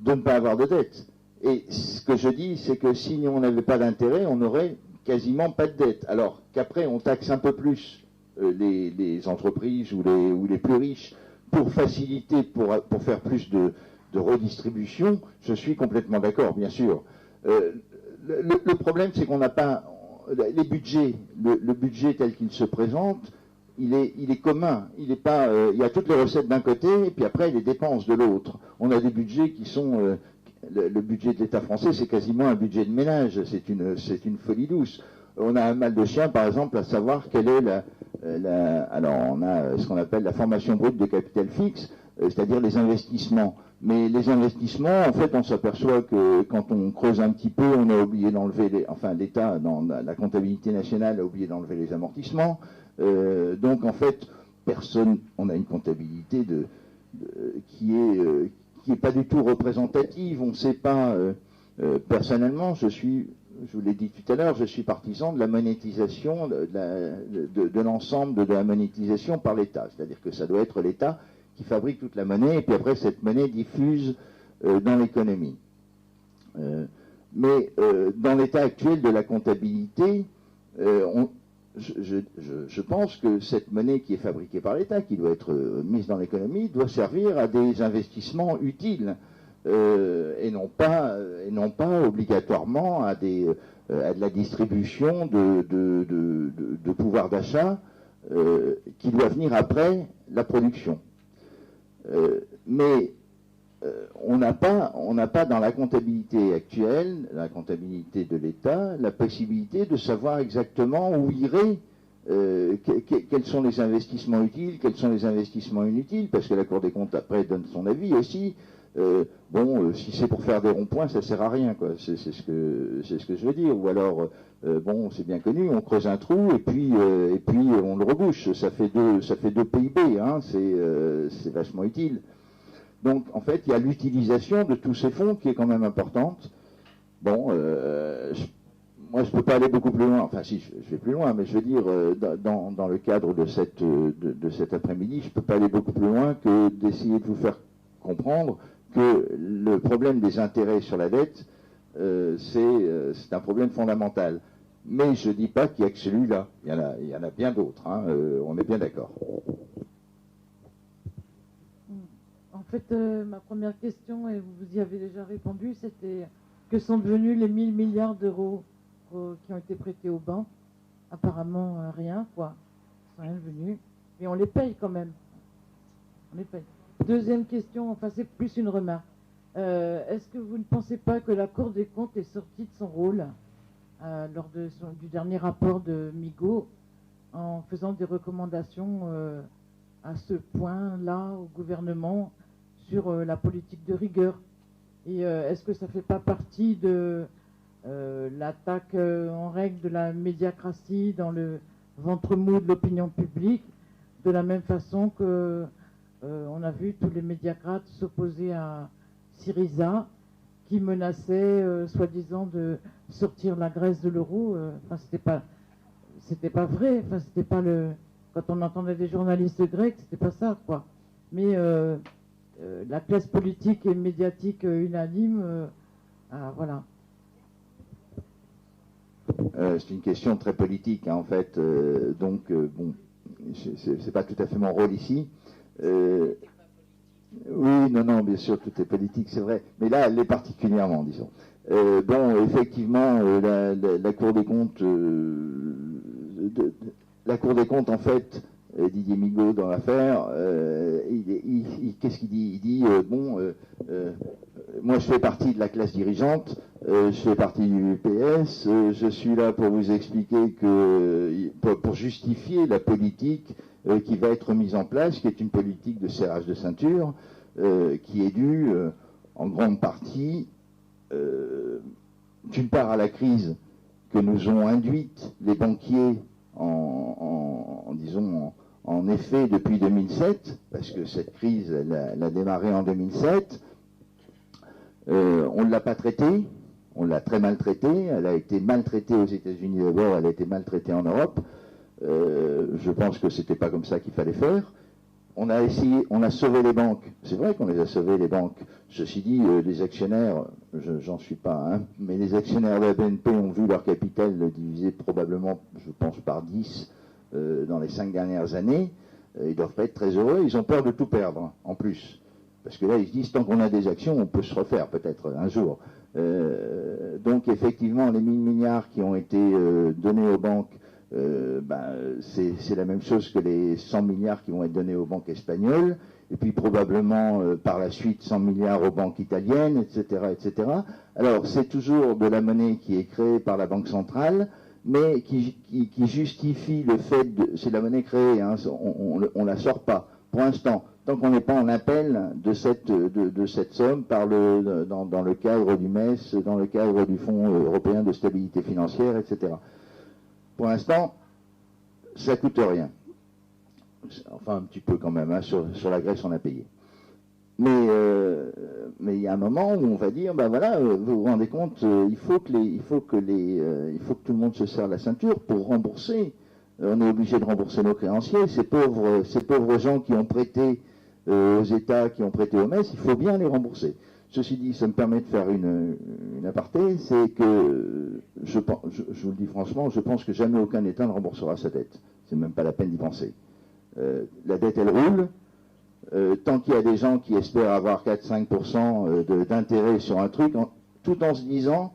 de ne pas avoir de dette. Et ce que je dis, c'est que si on n'avait pas d'intérêt, on n'aurait quasiment pas de dette. Alors qu'après, on taxe un peu plus les entreprises ou les plus riches pour faciliter, pour faire plus de redistribution, je suis complètement d'accord, bien sûr. Le problème, c'est qu'on n'a pas les budgets. Le budget tel qu'il se présente, il est commun. Il est pas. Il y a toutes les recettes d'un côté, et puis après les dépenses de l'autre. On a des budgets qui sont. Le budget de l'État français, c'est quasiment un budget de ménage. C'est une folie douce. On a un mal de chien, par exemple, à savoir quelle est alors, on a ce qu'on appelle la formation brute de capital fixe, c'est-à-dire les investissements. Mais les investissements, en fait, on s'aperçoit que quand on creuse un petit peu, on a oublié d'enlever l'État, dans la comptabilité nationale, a oublié d'enlever les amortissements. Donc, en fait, on a une comptabilité qui est pas du tout représentative. On ne sait pas. Personnellement, je vous l'ai dit tout à l'heure, je suis partisan de la monétisation, de l'ensemble de la monétisation par l'État. C'est-à-dire que ça doit être l'État qui fabrique toute la monnaie, et puis après cette monnaie diffuse dans l'économie. Mais dans l'état actuel de la comptabilité, je pense que cette monnaie qui est fabriquée par l'État, qui doit être mise dans l'économie, doit servir à des investissements utiles, et non pas obligatoirement à de la distribution de pouvoir d'achat qui doit venir après la production. Mais on n'a pas dans la comptabilité actuelle, la comptabilité de l'État, la possibilité de savoir exactement où irait, quels sont les investissements utiles, quels sont les investissements inutiles, parce que la Cour des comptes après donne son avis aussi. Si c'est pour faire des ronds-points, ça sert à rien, quoi. C'est ce que je veux dire. Ou alors, c'est bien connu, on creuse un trou et puis on le rebouche. Ça fait deux PIB, hein. C'est vachement utile. Donc, en fait, il y a l'utilisation de tous ces fonds qui est quand même importante. Moi, je peux pas aller beaucoup plus loin. Enfin, si, je vais plus loin, mais je veux dire, dans le cadre de cet après-midi, je peux pas aller beaucoup plus loin que d'essayer de vous faire comprendre que le problème des intérêts sur la dette, c'est un problème fondamental. Mais je ne dis pas qu'il n'y a que celui-là. Il y en a bien d'autres. Hein. On est bien d'accord. En fait, ma première question, et vous y avez déjà répondu, c'était que sont devenus les 1000 milliards d'euros qui ont été prêtés aux banques. Apparemment, rien, quoi. Ils sont rien devenus. Et on les paye quand même. On les paye. Deuxième question, enfin c'est plus une remarque. Est-ce que vous ne pensez pas que la Cour des comptes est sortie de son rôle lors du dernier rapport de Migaud en faisant des recommandations à ce point-là au gouvernement sur la politique de rigueur? Et est-ce que ça ne fait pas partie de l'attaque en règle de la médiacratie dans le ventre mou de l'opinion publique de la même façon que on a vu tous les médiacrates s'opposer à Syriza, qui menaçait soi-disant de sortir la Grèce de l'euro. Enfin, c'était pas vrai. Enfin, c'était pas le. Quand on entendait des journalistes grecs, c'était pas ça, quoi. Mais la classe politique et médiatique unanime, voilà. C'est une question très politique, hein, en fait. Donc, bon, c'est pas tout à fait mon rôle ici. Oui, non, bien sûr, tout est politique, c'est vrai. Mais là, elle l'est particulièrement, disons. Bon, effectivement, la Cour des comptes, en fait, Didier Migaud dans l'affaire, qu'est-ce qu'il dit? Il dit, moi je fais partie de la classe dirigeante, je fais partie du PS, je suis là pour vous expliquer que, pour justifier la politique qui va être mise en place, qui est une politique de serrage de ceinture, qui est due en grande partie, d'une part à la crise que nous ont induite les banquiers en effet depuis 2007, parce que cette crise, elle a démarré en 2007. On ne l'a pas traitée, on l'a très mal traitée, elle a été maltraitée aux États-Unis d'abord, elle a été maltraitée en Europe. Je pense que c'était pas comme ça qu'il fallait faire. On a essayé, on a sauvé les banques. C'est vrai qu'on les a sauvées, les banques. Ceci dit, les actionnaires, j'en suis pas, hein, mais les actionnaires de la BNP ont vu leur capital divisé probablement, je pense, par 10 dans les 5 dernières années. Ils doivent pas être très heureux. Ils ont peur de tout perdre, en plus. Parce que là, ils se disent, tant qu'on a des actions, on peut se refaire peut-être un jour. Donc, effectivement, les 1000 milliards qui ont été donnés aux banques, c'est la même chose que les 100 milliards qui vont être donnés aux banques espagnoles, et puis probablement par la suite 100 milliards aux banques italiennes, etc., etc. Alors c'est toujours de la monnaie qui est créée par la Banque centrale, mais qui justifie le fait de... C'est la monnaie créée, hein, on la sort pas, pour l'instant, tant qu'on n'est pas en appel de cette somme dans le cadre du MES, dans le cadre du Fonds européen de stabilité financière, etc. Pour l'instant, ça coûte rien. Enfin, un petit peu quand même, hein, sur la Grèce, on a payé. Mais il y a un moment où on va dire, ben voilà, vous vous rendez compte, il faut que tout le monde se serre la ceinture pour rembourser. On est obligé de rembourser nos créanciers. Ces pauvres gens qui ont prêté aux États, qui ont prêté au MES, il faut bien les rembourser. Ceci dit, ça me permet de faire une aparté, c'est que, je vous le dis franchement, je pense que jamais aucun État ne remboursera sa dette. C'est même pas la peine d'y penser. La dette, elle roule. Tant qu'il y a des gens qui espèrent avoir 4-5% d'intérêt sur un truc, tout en se disant,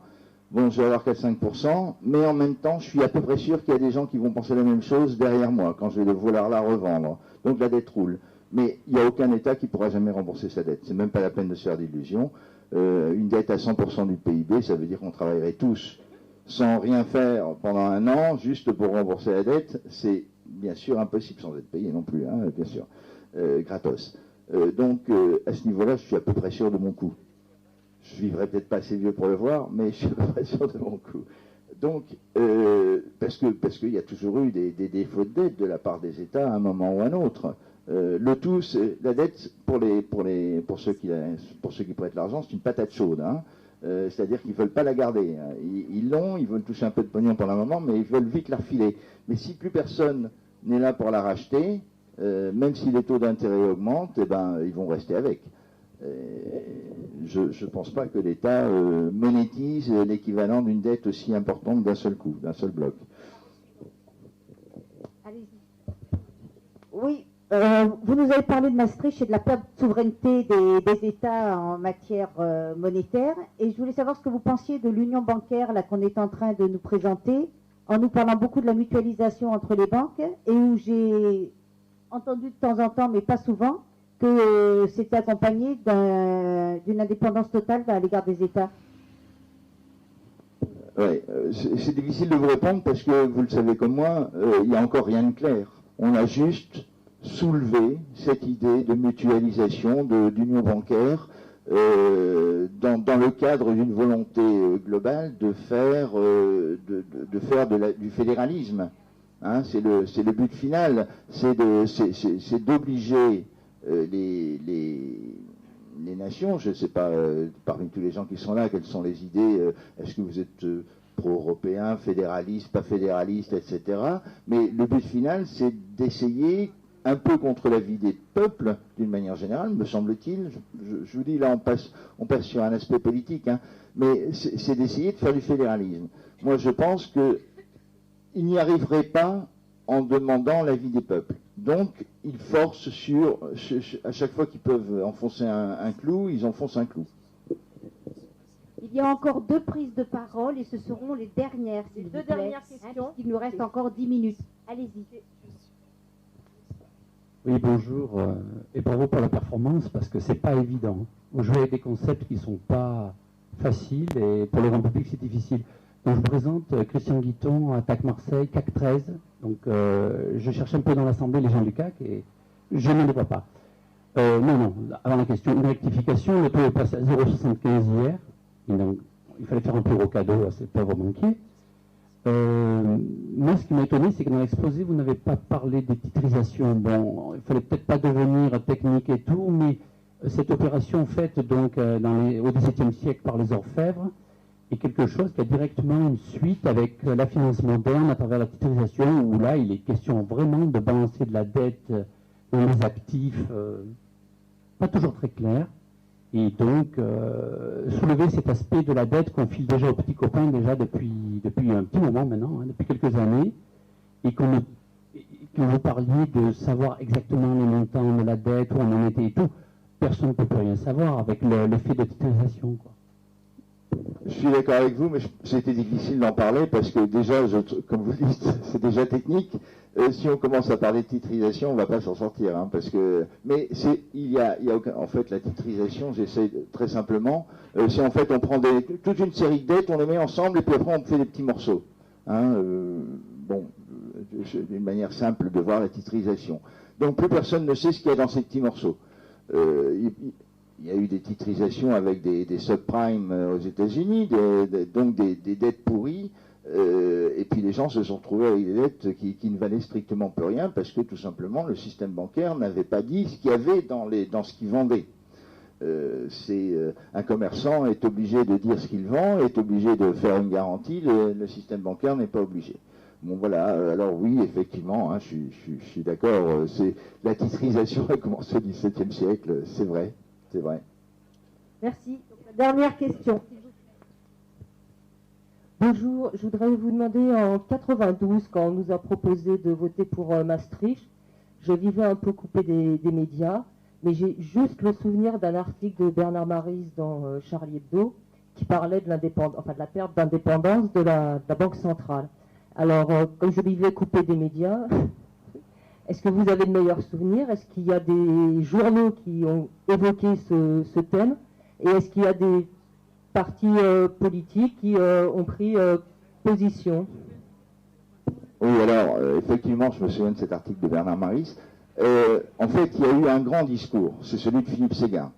bon, je vais avoir 4-5%, mais en même temps, je suis à peu près sûr qu'il y a des gens qui vont penser la même chose derrière moi, quand je vais vouloir la revendre. Donc la dette roule. Mais il n'y a aucun État qui pourra jamais rembourser sa dette. C'est même pas la peine de se faire d'illusions. Une dette à 100% du PIB, ça veut dire qu'on travaillerait tous sans rien faire pendant un an, juste pour rembourser la dette. C'est bien sûr impossible sans être payé non plus, hein, bien sûr, gratos. Donc à ce niveau-là, je suis à peu près sûr de mon coup. Je vivrai peut-être pas assez vieux pour le voir, mais je suis à peu près sûr de mon coup. Donc, parce qu'il y a toujours eu des défauts de dette de la part des États à un moment ou à un autre. Le tout, la dette, pour ceux qui prêtent l'argent, c'est une patate chaude. Hein. C'est-à-dire qu'ils ne veulent pas la garder. Hein. Ils l'ont, ils veulent toucher un peu de pognon pendant un moment, mais ils veulent vite la refiler. Mais si plus personne n'est là pour la racheter, même si les taux d'intérêt augmentent, eh ben, ils vont rester avec. Je ne pense pas que l'État monétise l'équivalent d'une dette aussi importante d'un seul coup, d'un seul bloc. Allez-y. Oui. Vous nous avez parlé de Maastricht et de la perte de souveraineté des États en matière monétaire. Et je voulais savoir ce que vous pensiez de l'union bancaire là qu'on est en train de nous présenter, en nous parlant beaucoup de la mutualisation entre les banques, et où j'ai entendu de temps en temps, mais pas souvent, que c'était accompagné d'une indépendance totale à l'égard des États. Ouais, c'est difficile de vous répondre parce que, vous le savez comme moi, il n'y a encore rien de clair. On a juste soulever cette idée de mutualisation, d'union bancaire, dans le cadre d'une volonté globale de faire du fédéralisme. Hein, c'est le but final, c'est d'obliger les nations, je ne sais pas, parmi tous les gens qui sont là, quelles sont les idées, est-ce que vous êtes pro-européen, fédéraliste, pas fédéraliste, etc. Mais le but final, c'est d'essayer, un peu contre l'avis des peuples, d'une manière générale, me semble-t-il, je vous dis, là on passe sur un aspect politique, hein, mais c'est d'essayer de faire du fédéralisme. Moi je pense qu'il n'y arriverait pas en demandant l'avis des peuples. Donc, ils forcent à chaque fois qu'ils peuvent enfoncer un clou, ils enfoncent un clou. Il y a encore 2 prises de parole et ce seront les dernières, s'il vous plaît. Dernières questions. Il nous reste encore 10 minutes. Allez-y. Oui, bonjour, et bravo pour la performance, parce que c'est pas évident. Vous jouez avec des concepts qui sont pas faciles, et pour le grand public, c'est difficile. Donc, je vous présente Christian Guiton, Attaque Marseille, CAC 13. Donc, je cherche un peu dans l'Assemblée les gens du CAC, et je ne les vois pas. Non, avant la question, une rectification, le taux est passé à 0,75 hier. Il fallait faire un plus gros cadeau à ces pauvres banquiers. Moi, ce qui m'a étonné, c'est que dans l'exposé, vous n'avez pas parlé des titrisations. Bon, il fallait peut-être pas devenir technique et tout, mais cette opération faite donc au XVIIe siècle par les orfèvres est quelque chose qui a directement une suite avec la finance moderne à travers la titrisation, où là, il est question vraiment de balancer de la dette dans les actifs, pas toujours très clair. Et donc, soulever cet aspect de la dette qu'on file déjà aux petits copains déjà depuis un petit moment maintenant, hein, depuis quelques années, et que vous parliez de savoir exactement les montants de la dette, où on en était et tout. Personne ne peut plus rien savoir avec l'effet de titrisation, quoi. Je suis d'accord avec vous, mais c'était difficile d'en parler parce que déjà, comme vous dites, c'est déjà technique. Si on commence à parler de titrisation, on ne va pas s'en sortir, hein, parce que. Mais il y a aucun. En fait, la titrisation, j'essaie très simplement. C'est en fait, on prend toute une série de dettes, on les met ensemble et puis après on fait des petits morceaux. Hein, une manière simple de voir la titrisation. Donc plus personne ne sait ce qu'il y a dans ces petits morceaux. Il y a eu des titrisations avec des subprimes aux États-Unis, donc des dettes pourries, et puis les gens se sont retrouvés avec des dettes qui ne valaient strictement plus rien parce que tout simplement le système bancaire n'avait pas dit ce qu'il y avait dans ce qu'il vendait. Un commerçant est obligé de dire ce qu'il vend, est obligé de faire une garantie, le système bancaire n'est pas obligé. Bon voilà, alors oui, effectivement, hein, je suis d'accord, la titrisation a commencé au XVIIe siècle, c'est vrai. C'est vrai. Merci. Dernière question. Bonjour, je voudrais vous demander, en 92, quand on nous a proposé de voter pour Maastricht, je vivais un peu coupé des médias, mais j'ai juste le souvenir d'un article de Bernard Maris dans Charlie Hebdo qui parlait de la perte d'indépendance de la Banque centrale. Alors, comme je vivais coupé des médias, est-ce que vous avez de meilleurs souvenirs? Est-ce qu'il y a des journaux qui ont évoqué ce thème? Et est-ce qu'il y a des partis politiques qui ont pris position? Oui, alors, effectivement, je me souviens de cet article de Bernard Maris. En fait, il y a eu un grand discours, c'est celui de Philippe Séguin,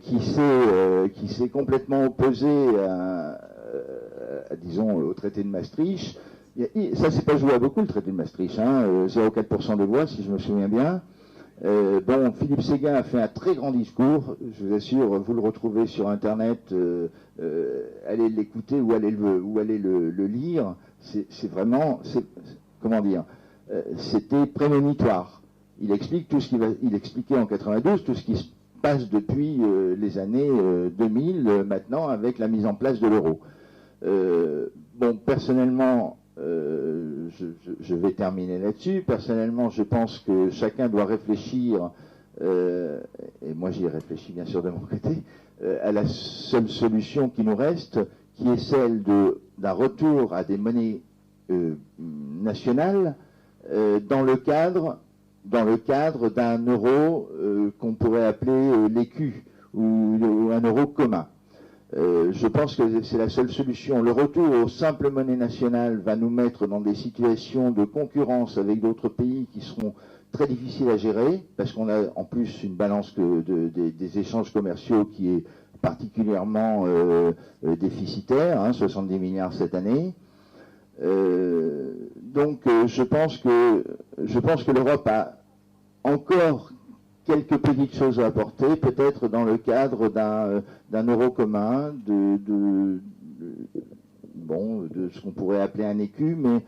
qui s'est complètement opposé disons, au traité de Maastricht. Ça s'est pas joué à beaucoup, le traité de Maastricht, hein, 0,4% de voix, si je me souviens bien. Philippe Séguin a fait un très grand discours, je vous assure, vous le retrouvez sur Internet, allez l'écouter ou allez le lire, c'est vraiment, comment dire, c'était prémonitoire. Il explique tout ce il expliquait en 92 tout ce qui se passe depuis les années 2000, maintenant, avec la mise en place de l'euro. Personnellement, je vais terminer là-dessus. Personnellement, je pense que chacun doit réfléchir, et moi j'y réfléchis bien sûr de mon côté, à la seule solution qui nous reste, qui est celle d'un retour à des monnaies nationales dans le cadre d'un euro qu'on pourrait appeler l'écu ou un euro commun. Je pense que c'est la seule solution. Le retour aux simples monnaies nationales va nous mettre dans des situations de concurrence avec d'autres pays qui seront très difficiles à gérer, parce qu'on a en plus une balance des échanges commerciaux qui est particulièrement déficitaire, hein, 70 milliards cette année. Donc je pense que l'Europe a encore quelques petites choses à apporter, peut-être dans le cadre d'un euro commun, de ce qu'on pourrait appeler un écu, mais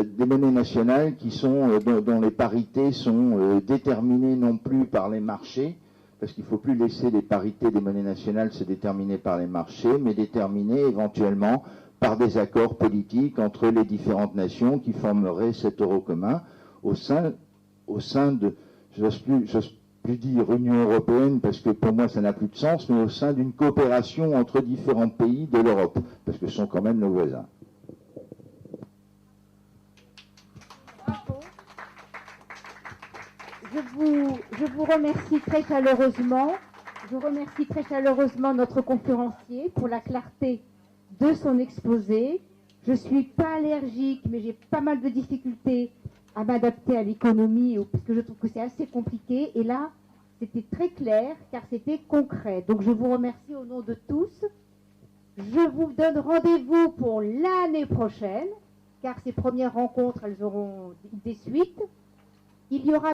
des monnaies nationales qui sont, dont les parités sont déterminées non plus par les marchés, parce qu'il ne faut plus laisser les parités des monnaies nationales se déterminer par les marchés, mais déterminées éventuellement par des accords politiques entre les différentes nations qui formeraient cet euro commun au sein de, j'ose plus dire Union européenne, parce que pour moi ça n'a plus de sens, mais au sein d'une coopération entre différents pays de l'Europe, parce que ce sont quand même nos voisins. Je vous remercie très chaleureusement. Je remercie très chaleureusement notre conférencier pour la clarté de son exposé. Je ne suis pas allergique, mais j'ai pas mal de difficultés à m'adapter à l'économie, parce que je trouve que c'est assez compliqué. Et là, c'était très clair, car c'était concret. Donc je vous remercie au nom de tous. Je vous donne rendez-vous pour l'année prochaine, car ces premières rencontres, elles auront des suites. Il y aura